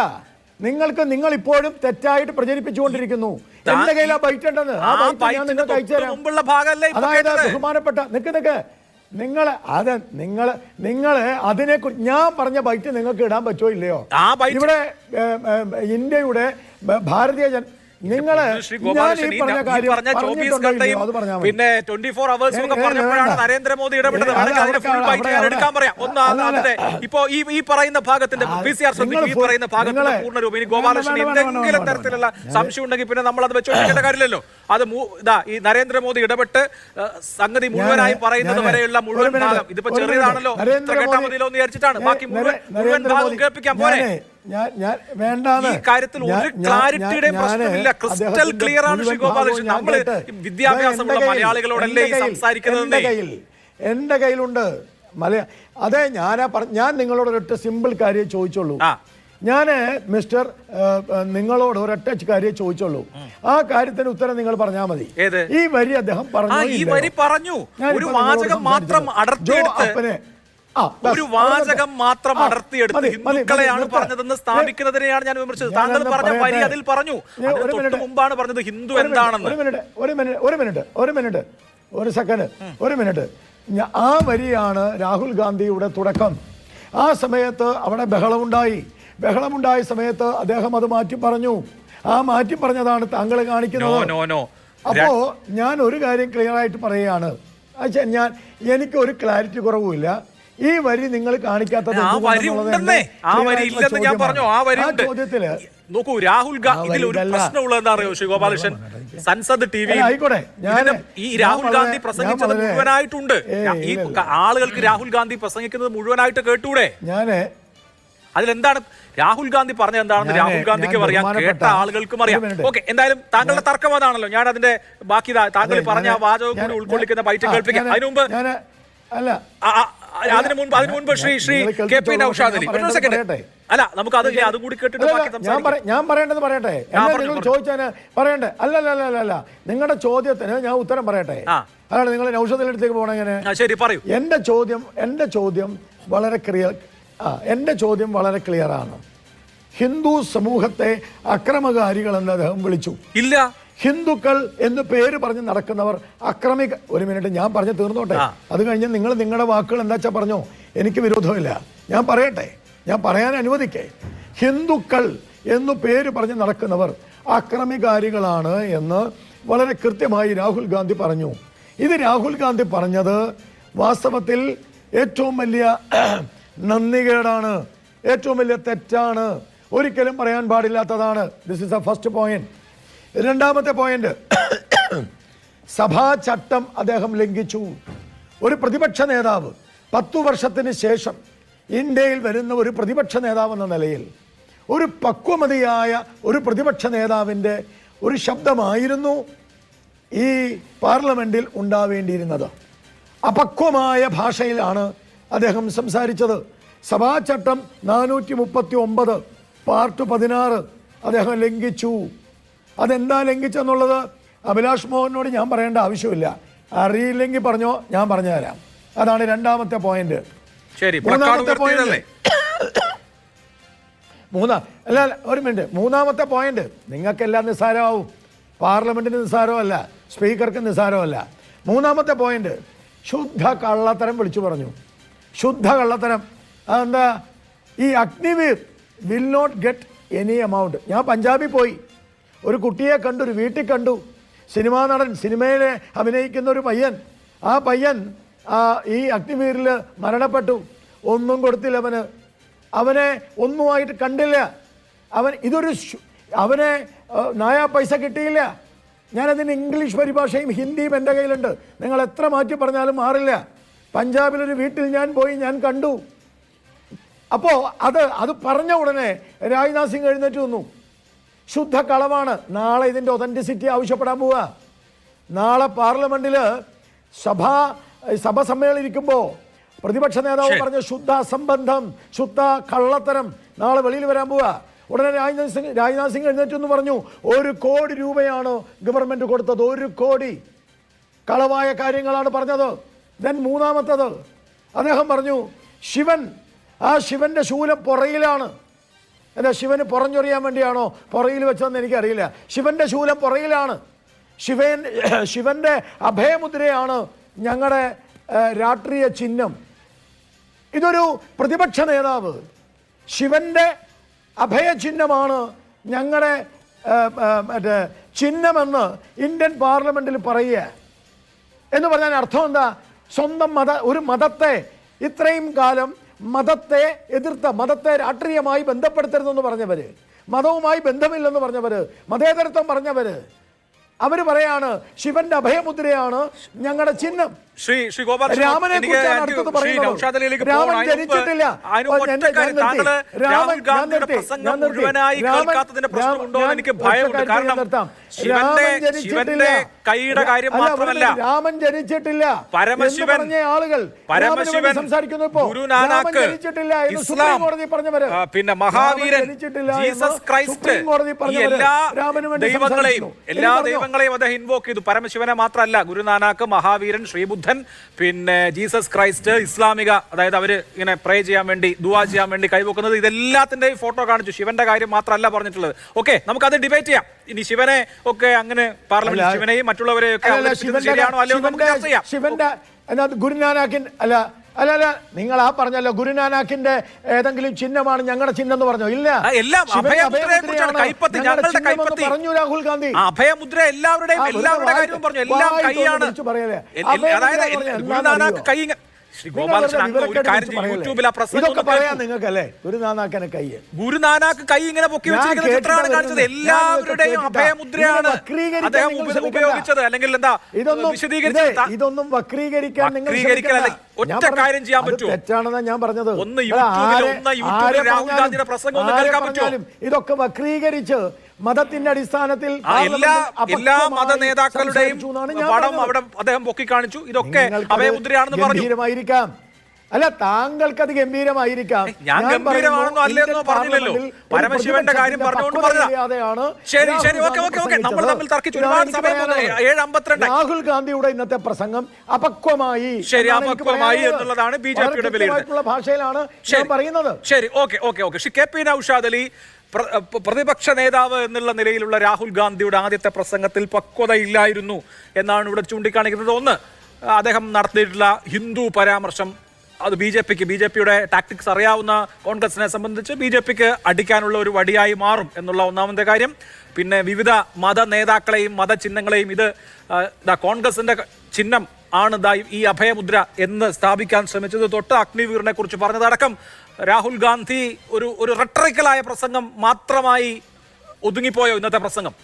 നിങ്ങൾ ഇപ്പോഴും തെറ്റായിട്ട് പ്രചരിപ്പിച്ചുകൊണ്ടിരിക്കുന്നു. എന്റെ കയ്യിൽ ആ ബൈറ്റ് ഉണ്ടെന്ന്. ആ ബൈറ്റ് ഞാൻ നിങ്ങൾക്ക് അയച്ചു തരാം. അതായത് ബഹുമാനപ്പെട്ട നിങ്ങൾ അതിനെ ഞാൻ പറഞ്ഞ ബൈറ്റ് നിങ്ങൾക്ക് ഇടാൻ പറ്റുമോ ഇല്ലയോ? ഇവിടെ ഇന്ത്യയുടെ ഭാരതീയ നിങ്ങള് പിന്നെ 24 hours പറഞ്ഞപ്പോഴാണ് നരേന്ദ്രമോദി ഇടപെട്ടത്. എടുക്കാൻ പറയാം. ഇപ്പോ ഈ പറയുന്ന ഭാഗത്തിന്റെ ഈ പറയുന്ന ഭാഗത്തിന്റെ പൂർണ്ണരൂപം ഇനി ഗോപാലകൃഷ്ണൻ എന്തെങ്കിലും തരത്തിലുള്ള സംശയം ഉണ്ടെങ്കിൽ പിന്നെ നമ്മൾ അത് വെച്ചോണ്ടിരിക്കേണ്ട കാര്യമില്ലല്ലോ. അത് ഈ നരേന്ദ്രമോദി ഇടപെട്ട് സംഗതി മുഴുവനായി പറയുന്നത് വരെയുള്ള മുഴുവൻ ഭാഗം ഇതിപ്പോ ചെറിയതാണല്ലോ, ഇത്ര കേട്ടാൽ മതിയല്ലോ എന്ന് വിചാരിച്ചിട്ടാണ് ബാക്കി മുഴുവൻ ഭാഗം കേൾപ്പിക്കാൻ പോലെ. ഈ കാര്യത്തിൽ ഒരു ക്ലാരിറ്റിയുടെ പ്രശ്നമില്ല. ക്രിസ്റ്റൽ ക്ലിയർ ആണ് ശ്രീ ഗോപാലകൃഷ്ണൻ. നമ്മള് വിദ്യാഭ്യാസമുള്ള മലയാളികളോടല്ലേ ഈ സംസാരിക്കുന്നത്? എന്റെ കയ്യിലുണ്ട് അതെ. ഞാൻ നിങ്ങളോട് ഒരൊറ്റ സിമ്പിൾ കാര്യം ചോദിച്ചുള്ളൂ. ഞാൻ മിസ്റ്റർ നിങ്ങളോട് ഒരൊറ്റ കാര്യം ചോദിച്ചുള്ളൂ. ആ കാര്യത്തിന് ഉത്തരം നിങ്ങൾ പറഞ്ഞാൽ മതി. ഈ വരി അദ്ദേഹം പറഞ്ഞു. ഒരു വാചകം മാത്രം അടർത്തിയെടുത്ത് ഒരു വാചകം മാത്രം അടർത്തിയെടുത്ത് ഹിന്ദുക്കളെയാണ് പറഞ്ഞതെന്ന് സ്ഥാപിക്കുന്നതിനെയാണ് ഞാൻ വിമർശിച്ചത്. താങ്കൾ പറഞ്ഞ വരി അതിൽ പറഞ്ഞു. മുമ്പാണ് പറഞ്ഞത് ഹിന്ദു എന്താണെന്ന്. ഒരു മിനിറ്റ്. ആ വരിയാണ് രാഹുൽ ഗാന്ധിയുടെ തുടക്കം. ആ സമയത്ത് അവിടെ ബഹളമുണ്ടായ സമയത്ത് അദ്ദേഹം അത് മാറ്റി പറഞ്ഞു. ആ മാറ്റി പറഞ്ഞതാണ് താങ്കൾ കാണിക്കുന്നത്. അപ്പോ ഞാൻ ഒരു കാര്യം ക്ലിയർ ആയിട്ട് പറയുകയാണ്. എനിക്ക് ഒരു ക്ലാരിറ്റി കുറവുമില്ല. ഈ വരി നിങ്ങൾ കാണിക്കാത്തത് ചോദ്യത്തില് നോക്കൂ. രാഹുൽ ഗാന്ധി ഒരു പ്രശ്നമുള്ളത് എന്താ അറിയോ ശ്രീ ഗോപാലകൃഷ്ണൻ? സൻസദ് ടി വി ഈ രാഹുൽ ഗാന്ധി പ്രസംഗിച്ചത് മുഴുവനായിട്ടുണ്ട്. ഈ ആളുകൾക്ക് രാഹുൽ ഗാന്ധി പ്രസംഗിക്കുന്നത് മുഴുവനായിട്ട് കേട്ടൂടെ? അതിലെന്താണ് രാഹുൽ ഗാന്ധി പറഞ്ഞത് എന്താണെന്ന് രാഹുൽ ഗാന്ധിക്ക് അറിയാം, കേട്ട ആളുകൾക്കും അറിയാം. ഓക്കെ, എന്തായാലും താങ്കളുടെ തർക്കം അതാണല്ലോ. ഞാൻ അതിന്റെ ബാക്കി താങ്കൾ പറഞ്ഞ ആ വാചകം കൂടി ഉൾക്കൊള്ളിക്കുന്ന ബൈറ്റ് കേൾപ്പിക്കാം. അതിനു മുൻപ് ശ്രീ കെ പി നൗഷാദ് അലി ഒരു സെക്കൻഡ്. അല്ല, നമുക്ക് അതും കൂടി കേട്ടിട്ട് ഞാൻ പറയേണ്ടത് പറയട്ടെ. നിങ്ങൾ ചോദിച്ചാല് പറയണ്ടേ? അല്ല, നിങ്ങളുടെ ചോദ്യത്തിന് ഞാൻ ഉത്തരം പറയട്ടെ. അതാണ് നിങ്ങൾ നൗഷാദ് അലി അടുത്തേക്ക് പോകണം. എങ്ങനെ? ശരി, പറയൂ. എന്റെ ചോദ്യം വളരെ ക്ലിയർ ആണ്. ഹിന്ദു സമൂഹത്തെ അക്രമകാരികളെന്ന് അദ്ദേഹം വിളിച്ചു. ഇല്ല, ഹിന്ദുക്കൾ എന്ന് പേര് പറഞ്ഞ് നടക്കുന്നവർ അക്രമിക. ഒരു മിനിറ്റ്, ഞാൻ പറഞ്ഞു തീർന്നോട്ടെ. അത് കഴിഞ്ഞ് നിങ്ങൾ നിങ്ങളുടെ വാക്കുകൾ എന്താ വെച്ചാൽ പറഞ്ഞോ, എനിക്ക് വിരോധമില്ല. ഞാൻ പറയട്ടെ, ഞാൻ പറയാൻ അനുവദിക്കേ. ഹിന്ദുക്കൾ എന്നു പേര് പറഞ്ഞ് നടക്കുന്നവർ അക്രമികാരികളാണ് എന്ന് വളരെ കൃത്യമായി രാഹുൽ ഗാന്ധി പറഞ്ഞു. ഇത് രാഹുൽ ഗാന്ധി പറഞ്ഞത് വാസ്തവത്തിൽ ഏറ്റവും വലിയ നന്ദികേടാണ്, ഏറ്റവും വലിയ തെറ്റാണ്, ഒരിക്കലും പറയാൻ പാടില്ലാത്തതാണ്. This is A first point. രണ്ടാമത്തെ പോയിന്റ്, സഭാ ചട്ടം അദ്ദേഹം ലംഘിച്ചു. ഒരു പ്രതിപക്ഷ നേതാവ് 10 വർഷത്തിന് ശേഷം ഇന്ത്യയിൽ വരുന്ന ഒരു പ്രതിപക്ഷ നേതാവ് എന്ന നിലയിൽ ഒരു പക്വമതിയായ ഒരു പ്രതിപക്ഷ നേതാവിൻ്റെ ഒരു ശബ്ദമായിരുന്നു ഈ പാർലമെന്റിൽ ഉണ്ടാവേണ്ടിയിരുന്നത്. അപക്വമായ ഭാഷയിലാണ് അദ്ദേഹം സംസാരിച്ചത്. സഭാചട്ടം 439 പാർട്ട് 16 അദ്ദേഹം ലംഘിച്ചു. അതെന്താ ലംഘിച്ചെന്നുള്ളത് അഭിലാഷ് മോഹനോട് ഞാൻ പറയേണ്ട ആവശ്യമില്ല. അറിയില്ലെങ്കിൽ പറഞ്ഞോ, ഞാൻ പറഞ്ഞു തരാം. അതാണ് രണ്ടാമത്തെ പോയിന്റ്. മൂന്നാമത്തെ പോയിന്റ് ഒരു മിനിറ്റ്. മൂന്നാമത്തെ പോയിന്റ് നിങ്ങൾക്കെല്ലാം നിസ്സാരമാവും, പാർലമെന്റിന് നിസ്സാരമല്ല, സ്പീക്കർക്ക് നിസ്സാരമല്ല. മൂന്നാമത്തെ പോയിന്റ്, ശുദ്ധ കള്ളത്തരം വിളിച്ചു പറഞ്ഞു. ശുദ്ധ കള്ളത്തരം. അതെന്താ? ഈ Agniveer will not get any amount. ഞാൻ പഞ്ചാബിൽ പോയി, ഒരു കുട്ടിയെ കണ്ടു, ഒരു വീട്ടിൽ കണ്ടു. സിനിമാ നടൻ, സിനിമയിൽ അഭിനയിക്കുന്ന ഒരു പയ്യൻ. ആ പയ്യൻ ഈ അഗ്നിവീരിൽ മരണപ്പെട്ടു. ഒന്നും കൊടുത്തില്ല അവനെ ഒന്നുമായിട്ട് കണ്ടില്ല. അവനെ നായാ പൈസ കിട്ടിയില്ല. ഞാനതിന് ഇംഗ്ലീഷ് പരിഭാഷയും ഹിന്ദിയും എൻ്റെ കയ്യിലുണ്ട്. നിങ്ങൾ എത്ര മാറ്റി പറഞ്ഞാലും മാറില്ല. പഞ്ചാബിലൊരു വീട്ടിൽ ഞാൻ പോയി, ഞാൻ കണ്ടു. അപ്പോൾ അത് പറഞ്ഞ ഉടനെ രാജ്നാഥ് സിംഗ് എഴുന്നേറ്റ് വന്നു. ശുദ്ധ കളവാണ്. നാളെ ഇതിൻ്റെ ഒതൻറ്റിസിറ്റി ആവശ്യപ്പെടാൻ പോവുക. നാളെ പാർലമെന്റിൽ സഭ സമ്മേളിക്കുമ്പോൾ പ്രതിപക്ഷ നേതാവ് പറഞ്ഞ ശുദ്ധ അസംബന്ധം, ശുദ്ധ കള്ളത്തരം നാളെ വെളിയിൽ വരാൻ പോവുക. ഉടനെ രാജ്നാഥ് സിംഗ് എഴുന്നേറ്റെന്ന് പറഞ്ഞു, 1 കോടി രൂപയാണ് ഗവൺമെന്റ് കൊടുത്തത്. 1 കോടി. കളവായ കാര്യങ്ങളാണ് പറഞ്ഞത്. ദെൻ മൂന്നാമത്തത് അദ്ദേഹം പറഞ്ഞു, ശിവന്റെ ശൂലം പുറയിലാണ്. എന്താ, ശിവന് പുറഞ്ഞൊറിയാൻ വേണ്ടിയാണോ പുറയിൽ വെച്ചതെന്ന് എനിക്കറിയില്ല. ശിവന്റെ ശൂലം പുറയിലാണ്. ശിവന്റെ അഭയമുദ്രയാണ് ഞങ്ങളുടെ രാഷ്ട്രീയ ചിഹ്നം. ഇതൊരു പ്രതിപക്ഷ നേതാവ് ശിവന്റെ അഭയചിഹ്നമാണ് ഞങ്ങളുടെ മറ്റേ ചിഹ്നമെന്ന് ഇന്ത്യൻ പാർലമെന്റിൽ പറയുക എന്ന് പറഞ്ഞാൽ അർത്ഥം എന്താ? സ്വന്തം ഒരു മതത്തെ ഇത്രയും കാലം മതത്തെ എതിർത്ത, മതത്തെ രാഷ്ട്രീയമായി ബന്ധപ്പെടുത്തരുതെന്ന് പറഞ്ഞവര്, മതവുമായി ബന്ധമില്ലെന്ന് പറഞ്ഞവര്, മതേതരത്വം പറഞ്ഞവര്, അവര് പറയാണ് ശിവന്റെ അഭയമുദ്രയാണ് ഞങ്ങളുടെ ചിഹ്നം. ശ്രീ ഗോപാൽ, രാമനെ കുറിച്ചാണ് അടുത്തത് പറയുന്നത്. രാമൻ ജനിച്ചിട്ടില്ല. രാമൻ ജനിച്ചിട്ടില്ല പരമശിവൻ ആളുകൾ സംസാരിക്കുന്നു. ഇപ്പോ രാമൻ ജനിച്ചിട്ടില്ല എന്ന് സുപ്രീം കോടതി പറഞ്ഞവര്, പിന്നെ മഹാവീരൻ, ജീസസ് ക്രൈസ്റ്റ്, എല്ലാ ദൈവങ്ങളെയും അദ്ദേഹം ഇൻവോക്ക് ചെയ്തു. പരമശിവനെ മാത്രമല്ല, ഗുരുനാനാക്ക്, മഹാവീരൻ, ശ്രീബുദ്ധൻ, പിന്നെ ജീസസ് ക്രൈസ്റ്റ്, ഇസ്ലാമിക, അതായത് അവര് ഇങ്ങനെ പ്രേ ചെയ്യാൻ വേണ്ടി, ദുആ ചെയ്യാൻ വേണ്ടി കൈവക്കുന്നത്, ഇതെല്ലാത്തിന്റെയും ഫോട്ടോ കാണിച്ചു. ശിവന്റെ കാര്യം മാത്രമല്ല പറഞ്ഞിട്ടുള്ളത്. ഓക്കെ, നമുക്കത് ഡിബേറ്റ് ചെയ്യാം. ഇനി ശിവനെ ഒക്കെ അങ്ങനെ പാർലമെന്റ് ശിവനെയും മറ്റുള്ളവരെയൊക്കെ ശരിയാണോ അല്ലയോ നമുക്ക് ചർച്ച ചെയ്യാം. ശിവന്റെ ഗുരുനാനാക്കിൻ അല്ല നിങ്ങൾ ആ പറഞ്ഞല്ലോ, ഗുരുനാനാക്കിന്റെ ഏതെങ്കിലും ചിഹ്നമാണ് ഞങ്ങളുടെ ചിഹ്നം എന്ന് പറഞ്ഞോ? ഇല്ല, പറഞ്ഞു രാഹുൽ ഗാന്ധി. അഭയമുദ്ര എല്ലാവരുടെയും കാര്യവും പറഞ്ഞു. എല്ലാം കൈയാണ്. ഗുരുനാനാക്ക് കൈ. ഇതൊക്കെ പറയാൻ നിങ്ങൾക്കല്ലേ ഗുരുനാനാക്കിനെ കൈ? ഗുരുനാനാക്ക് കൈ ഇങ്ങനെ പൊക്കി വെച്ചിരിക്കുന്ന ചിത്രമാണ് കാണിച്ചത്. എല്ലാവരുടെയും അഭയമുദ്രയാണ് അദ്ദേഹം ഉപയോഗിച്ചത്. അല്ലെങ്കിൽ എന്താ ഇതൊന്നും വക്രീകരിക്കാൻ ഒറ്റ കാര്യം ചെയ്യാൻ പറ്റും. തെറ്റാണെന്നാ ഞാൻ പറഞ്ഞത്. ഒന്ന് യൂട്യൂബിൽ രാഹുൽ ഗാന്ധിയുടെ പ്രസംഗം ഒന്ന് കേൾക്കാൻ പറ്റും. ഇതൊക്കെ വക്രീകരിച്ച് മതത്തിന്റെ അടിസ്ഥാനത്തിൽ എല്ലാ മത നേതാക്കളുടെയും പടം അവിടെ അദ്ദേഹം പൊക്കി കാണിച്ചു. ഇതൊക്കെ അഭയമുദ്രയാണെന്ന് പറഞ്ഞു. ഗംഭീരമായിരിക്കാം. അല്ല, താങ്കൾക്കത് ഗംഭീരമായിരിക്കാം. ഞാൻ ഗംഭീരമാണെന്നോ അല്ലെന്നോ പറഞ്ഞില്ലല്ലോ. പരമശിവന്റെ കാര്യം പറഞ്ഞുകൊണ്ട് പറഞ്ഞതാണ്. ശരി, ഓക്കെ, നമ്മൾ തമ്മിൽ തർക്കിച്ചു ഒരുപാട് സമയം. 7:52. രാഹുൽ ഗാന്ധിയുടെ ഇന്നത്തെ പ്രസംഗം അപക്വമായി. ശരി, അപക്വമായി എന്നുള്ളതാണ് ബിജെപിയുടെ വിലയിരുത്തൽ. ഭാഷയിലാണ് പറയുന്നത്. ശരി, okay. Shri K P Naushad Ali, പ്രതിപക്ഷ നേതാവ് എന്നുള്ള നിലയിലുള്ള രാഹുൽ ഗാന്ധിയുടെ ആദ്യത്തെ പ്രസംഗത്തിൽ പക്വതയില്ലായിരുന്നു എന്നാണ് ഇവിടെ ചൂണ്ടിക്കാണിക്കുന്നത്. ഒന്ന്, അദ്ദേഹം നടത്തിയിട്ടുള്ള ഹിന്ദു പരാമർശം, അത് ബി ജെ പിയുടെ ടാക്ടിക്സ് അറിയാവുന്ന കോൺഗ്രസിനെ സംബന്ധിച്ച് ബി.ജെ.പിക്ക് അടിക്കാനുള്ള ഒരു വടിയായി മാറും എന്നുള്ള ഒന്നാമത്തെ കാര്യം. പിന്നെ വിവിധ മത നേതാക്കളെയും മതചിഹ്നങ്ങളെയും ഇത് കോൺഗ്രസിന്റെ ചിഹ്നം ആണ് ഈ അഭയമുദ്ര എന്ന് സ്ഥാപിക്കാൻ ശ്രമിച്ചത് തൊട്ട് അഗ്നിവീറിനെ കുറിച്ച് പറഞ്ഞതടക്കം രാഹുൽ ഗാന്ധി ഒരു റെട്ടറിക്കലായ പ്രസംഗം മാത്രമായി ഒതുങ്ങിപ്പോയോ ഇന്നത്തെ പ്രസംഗം?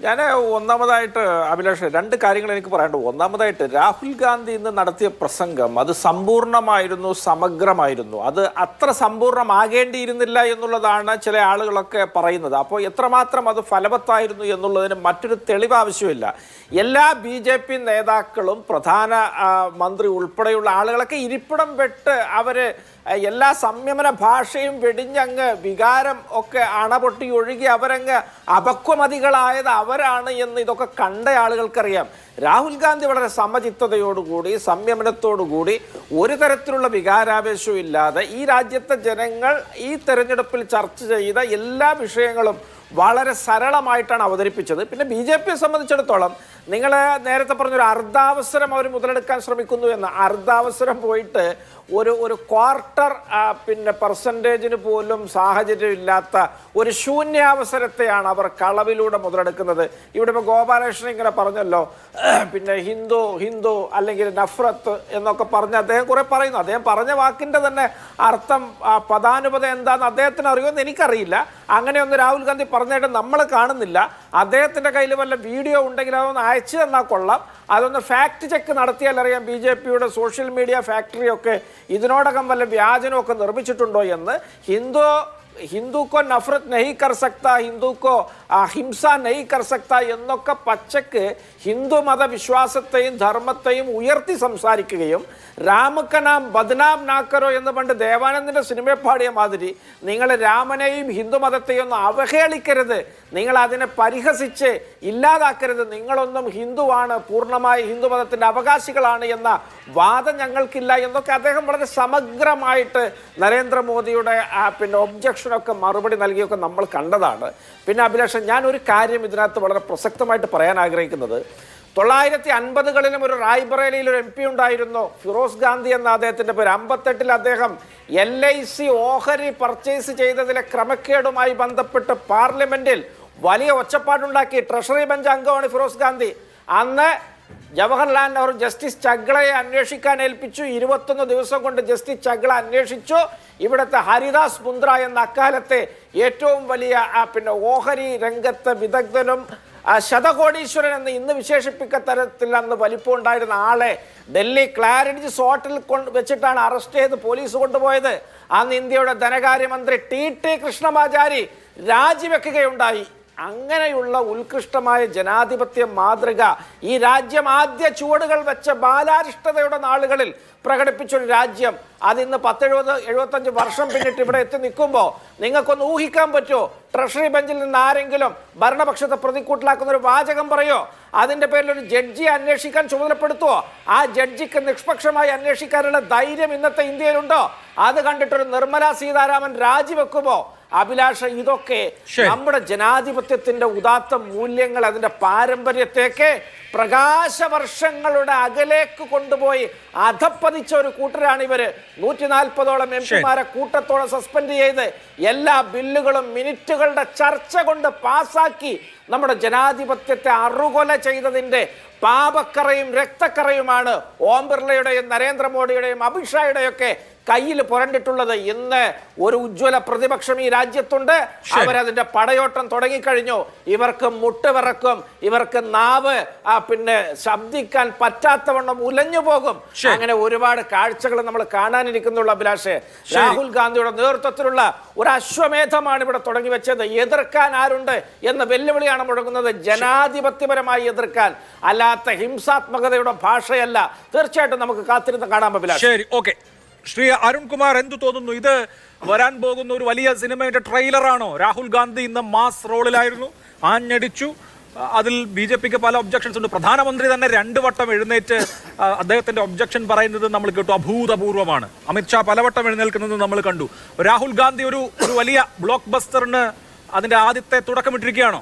ഞാൻ ഒന്നാമതായിട്ട് അഭിലാഷ്, രണ്ട് കാര്യങ്ങൾ എനിക്ക് പറയാനുണ്ട്. ഒന്നാമതായിട്ട് രാഹുൽ ഗാന്ധി ഇന്ന് നടത്തിയ പ്രസംഗം അത് സമ്പൂർണ്ണമായിരുന്നു, സമഗ്രമായിരുന്നു. അത് അത്ര സമ്പൂർണ്ണമാകേണ്ടിയിരുന്നില്ല എന്നുള്ളതാണ് ചില ആളുകളൊക്കെ പറയുന്നത്. അപ്പോൾ എത്രമാത്രം അത് ഫലവത്തായിരുന്നു എന്നുള്ളതിന് മറ്റൊരു തെളിവ് ആവശ്യമില്ല. എല്ലാ BJP നേതാക്കളും പ്രധാന മന്ത്രി ഉൾപ്പെടെയുള്ള ആളുകളൊക്കെ ഇരിപ്പിടം വിട്ട് അവര് എല്ലാ സംയമന ഭാഷയും വെടിഞ്ഞങ്ങ് വികാരം ഒക്കെ അണപൊട്ടി ഒഴുകി അവരങ്ങ് അപക്വമതികളായത് അവരാണ് എന്ന് ഇതൊക്കെ കണ്ട ആളുകൾക്കറിയാം. രാഹുൽ ഗാന്ധി വളരെ സമചിത്തതയോടുകൂടി, സംയമനത്തോടുകൂടി, ഒരു തരത്തിലുള്ള വികാരാവേശവും ഇല്ലാതെ ഈ രാജ്യത്തെ ജനങ്ങൾ ഈ തെരഞ്ഞെടുപ്പിൽ ചർച്ച ചെയ്ത എല്ലാ വിഷയങ്ങളും വളരെ സരളമായിട്ടാണ് അവതരിപ്പിച്ചത്. പിന്നെ BJPയെ സംബന്ധിച്ചിടത്തോളം നിങ്ങൾ നേരത്തെ പറഞ്ഞൊരു അർദ്ധാവസരം അവർ മുതലെടുക്കാൻ ശ്രമിക്കുന്നു എന്ന്. അർദ്ധാവസരം പോയിട്ട് ഒരു ക്വാർട്ടർ പിന്നെ പെർസെൻറ്റേജിന് പോലും സാഹചര്യമില്ലാത്ത ഒരു ശൂന്യാവസരത്തെയാണ് അവർ കളവിലൂടെ മുതലെടുക്കുന്നത്. ഇവിടെ ഇപ്പോൾ ഗോപാലകൃഷ്ണൻ ഇങ്ങനെ പറഞ്ഞല്ലോ, പിന്നെ ഹിന്ദു അല്ലെങ്കിൽ നഫ്രത്ത് എന്നൊക്കെ പറഞ്ഞ് അദ്ദേഹം കുറെ പറയുന്നു. അദ്ദേഹം പറഞ്ഞ വാക്കിൻ്റെ തന്നെ അർത്ഥം പദാനുപത എന്താണെന്ന് അദ്ദേഹത്തിന് അറിയുമെന്ന് എനിക്കറിയില്ല. അങ്ങനെയൊന്നും രാഹുൽ ഗാന്ധി പറഞ്ഞായിട്ട് നമ്മൾ കാണുന്നില്ല. അദ്ദേഹത്തിൻ്റെ കയ്യിൽ വല്ല വീഡിയോ ഉണ്ടെങ്കിൽ അതൊന്ന് അയച്ചു തന്നാൽ കൊള്ളാം. അതൊന്ന് ഫാക്ട് ചെക്ക് നടത്തിയാൽ അറിയാം BJPയുടെ സോഷ്യൽ മീഡിയ ഫാക്ടറിയൊക്കെ ഇതിനോടകം വല്ല വ്യാജനമൊക്കെ നിർമ്മിച്ചിട്ടുണ്ടോ എന്ന്. हिंदू को नफरत नहीं कर सकता, हिंदू को हिंसा नहीं कर सकता എന്നൊക്കെ പച്ചക്ക് ഹിന്ദു മതവിശ്വാസത്തെയും ധർമ്മത്തെയും ഉയർത്തി സംസാരിക്കുകയും രാമക നാം ബദ്നാം നാക്കരോ എന്ന് പണ്ട് ദേവാനന്ദന്റെ സിനിമ പാടിയ മാതിരി നിങ്ങൾ രാമനെയും ഹിന്ദു മതത്തെയും ഒന്നും അവഹേളിക്കരുത്, നിങ്ങൾ അതിനെ പരിഹസിച്ച് ഇല്ലാതാക്കരുത്, നിങ്ങളൊന്നും ഹിന്ദുവാണ്, പൂർണ്ണമായി ഹിന്ദു മതത്തിന്റെ അവകാശികളാണ് എന്ന വാദം ഞങ്ങൾക്കില്ല എന്നൊക്കെ അദ്ദേഹം വളരെ സമഗ്രമായിട്ട് നരേന്ദ്രമോദിയുടെ പിന്നെ ഒബ്ജക്ഷൻ ക്വസ്റ്റ്യനൊക്കെ മറുപടി നൽകിയൊക്കെ നമ്മൾ കണ്ടതാണ്. പിന്നെ അഭിലാഷൻ, ഞാൻ ഒരു കാര്യം ഇതിനകത്ത് വളരെ പ്രസക്തമായിട്ട് പറയാൻ ആഗ്രഹിക്കുന്നത്, 1950കളിലും ഒരു റായ്ബറേലിയിൽ ഒരു MP ഉണ്ടായിരുന്നു, ഫിറോസ് ഗാന്ധി എന്ന അദ്ദേഹത്തിൻ്റെ പേര്. 58-ൽ അദ്ദേഹം LIC ഓഹരി പർച്ചേസ് ചെയ്തതിലെ ക്രമക്കേടുമായി ബന്ധപ്പെട്ട് പാർലമെന്റിൽ വലിയ ഒച്ചപ്പാടുണ്ടാക്കി. ട്രഷറി ബെഞ്ച് അംഗമാണ് ഫിറോസ് ഗാന്ധി. അന്ന് ജവഹർലാൽ നെഹ്റു ജസ്റ്റിസ് ചഗ്ലയെ അന്വേഷിക്കാൻ ഏൽപ്പിച്ചു. 21 ദിവസം കൊണ്ട് ജസ്റ്റിസ് ചഗ്ല അന്വേഷിച്ചു. ഇവിടുത്തെ ഹരിദാസ് മുന്ദ്ര എന്ന അക്കാലത്തെ ഏറ്റവും വലിയ ഓഹരി രംഗത്തെ വിദഗ്ധനും ശതകോടീശ്വരൻ എന്ന് ഇന്ന് വിശേഷിപ്പിക്കുന്ന തരത്തിൽ അന്ന് വലിപ്പം ഉണ്ടായിരുന്ന ആളെ ഡൽഹി ക്ലാരിഡ്ജ് ഹോട്ടലിൽ വെച്ചിട്ടാണ് അറസ്റ്റ് ചെയ്ത് പോലീസ് കൊണ്ടുപോയത്. അന്ന് ഇന്ത്യയുടെ ധനകാര്യമന്ത്രി TT കൃഷ്ണമാചാരി രാജിവെക്കുകയുണ്ടായി. അങ്ങനെയുള്ള ഉത്കൃഷ്ടമായ ജനാധിപത്യ മാതൃക ഈ രാജ്യം ആദ്യ ചുവടുകൾ വെച്ച ബാലാരിഷ്ടതയുടെ നാളുകളിൽ പ്രകടിപ്പിച്ചൊരു രാജ്യം, അതിന്ന് 70-75 വർഷം പിന്നിട്ട് ഇവിടെ എത്തി നിൽക്കുമ്പോൾ നിങ്ങൾക്കൊന്ന് ഊഹിക്കാൻ പറ്റുമോ? ട്രഷറി ബെഞ്ചിൽ നിന്ന് ആരെങ്കിലും ഭരണപക്ഷത്തെ പ്രതിക്കൂട്ടിലാക്കുന്ന ഒരു വാചകം പറയോ? അതിൻ്റെ പേരിൽ ഒരു ജഡ്ജിയെ അന്വേഷിക്കാൻ ചുമതലപ്പെടുത്തുവോ? ആ ജഡ്ജിക്ക് നിഷ്പക്ഷമായി അന്വേഷിക്കാനുള്ള ധൈര്യം ഇന്നത്തെ ഇന്ത്യയിലുണ്ടോ? അത് കണ്ടിട്ടൊരു നിർമ്മല സീതാരാമൻ രാജിവെക്കുമോ? അഭിലാഷ, ഇതൊക്കെ നമ്മുടെ ജനാധിപത്യത്തിന്റെ ഉദാത്ത മൂല്യങ്ങൾ, അതിന്റെ പാരമ്പര്യത്തേക്ക് പ്രകാശവർഷങ്ങളുടെ അകലേക്ക് കൊണ്ടുപോയി അധപ്പതിച്ച ഒരു കൂട്ടരാണ് ഇവര്. 140ഓളം MP-മാരെ കൂട്ടത്തോടെ സസ്പെൻഡ് ചെയ്ത് എല്ലാ ബില്ലുകളും മിനിറ്റുകളുടെ ചർച്ച കൊണ്ട് പാസാക്കി നമ്മുടെ ജനാധിപത്യത്തെ അറുകൊല ചെയ്തതിന്റെ പാപക്കറയും രക്തക്കറയുമാണ് ഓം ബിർളയുടെയും നരേന്ദ്രമോദിയുടെയും അമിത്ഷായുടെയൊക്കെ കയ്യിൽ പുരണ്ടിട്ടുള്ളത്. ഇന്ന് ഒരു ഉജ്ജ്വല പ്രതിപക്ഷം ഈ രാജ്യത്തുണ്ട്. അവരതിന്റെ പടയോട്ടം തുടങ്ങിക്കഴിഞ്ഞു. ഇവർക്ക് മുട്ടുവിറക്കും, ഇവർക്ക് നാവ് ശബ്ദിക്കാൻ പറ്റാത്തവണ്ണം ഉലഞ്ഞു പോകും. അങ്ങനെ ഒരുപാട് കാഴ്ചകൾ നമ്മൾ കാണാനിരിക്കുന്നുള്ള അഭിലാഷ്. രാഹുൽ ഗാന്ധിയുടെ നേതൃത്വത്തിലുള്ള ഒരു അശ്വമേധമാണ് ഇവിടെ തുടങ്ങി വെച്ചത്. എതിർക്കാൻ ആരുണ്ട് എന്ന വെല്ലുവിളിയാണ് മുഴങ്ങുന്നത്. ജനാധിപത്യപരമായി എതിർക്കാൻ, അല്ലാത്ത ഹിംസാത്മകതയുടെ ഭാഷയല്ല. തീർച്ചയായിട്ടും നമുക്ക് കാത്തിരുന്ന് കാണാം അഭിലാഷ്. ശരി, ഓക്കെ. ശ്രീ അരുൺകുമാർ, എന്തു തോന്നുന്നു? ഇത് വരാൻ പോകുന്ന ഒരു വലിയ സിനിമയുടെ ട്രെയിലറാണോ? രാഹുൽ ഗാന്ധി ഇന്ന് മാസ് റോളിലായിരുന്നു, ആഞ്ഞടിച്ചു. അതിൽ BJPക്ക് പല ഒബ്ജക്ഷൻസ് ഉണ്ട്. പ്രധാനമന്ത്രി തന്നെ 2 വട്ടം എഴുന്നേറ്റ് അദ്ദേഹത്തിന്റെ ഒബ്ജക്ഷൻ പറയുന്നത് നമ്മൾ കേട്ടു. അഭൂതപൂർവമാണ്. അമിത്ഷാ പലവട്ടം എഴുന്നേൽക്കുന്നത് നമ്മൾ കണ്ടു. രാഹുൽ ഗാന്ധി ഒരു വലിയ ബ്ലോക്ക് ബസ്റ്ററിന് അതിന്റെ ആദ്യത്തെ തുടക്കമിട്ടിരിക്കുകയാണോ?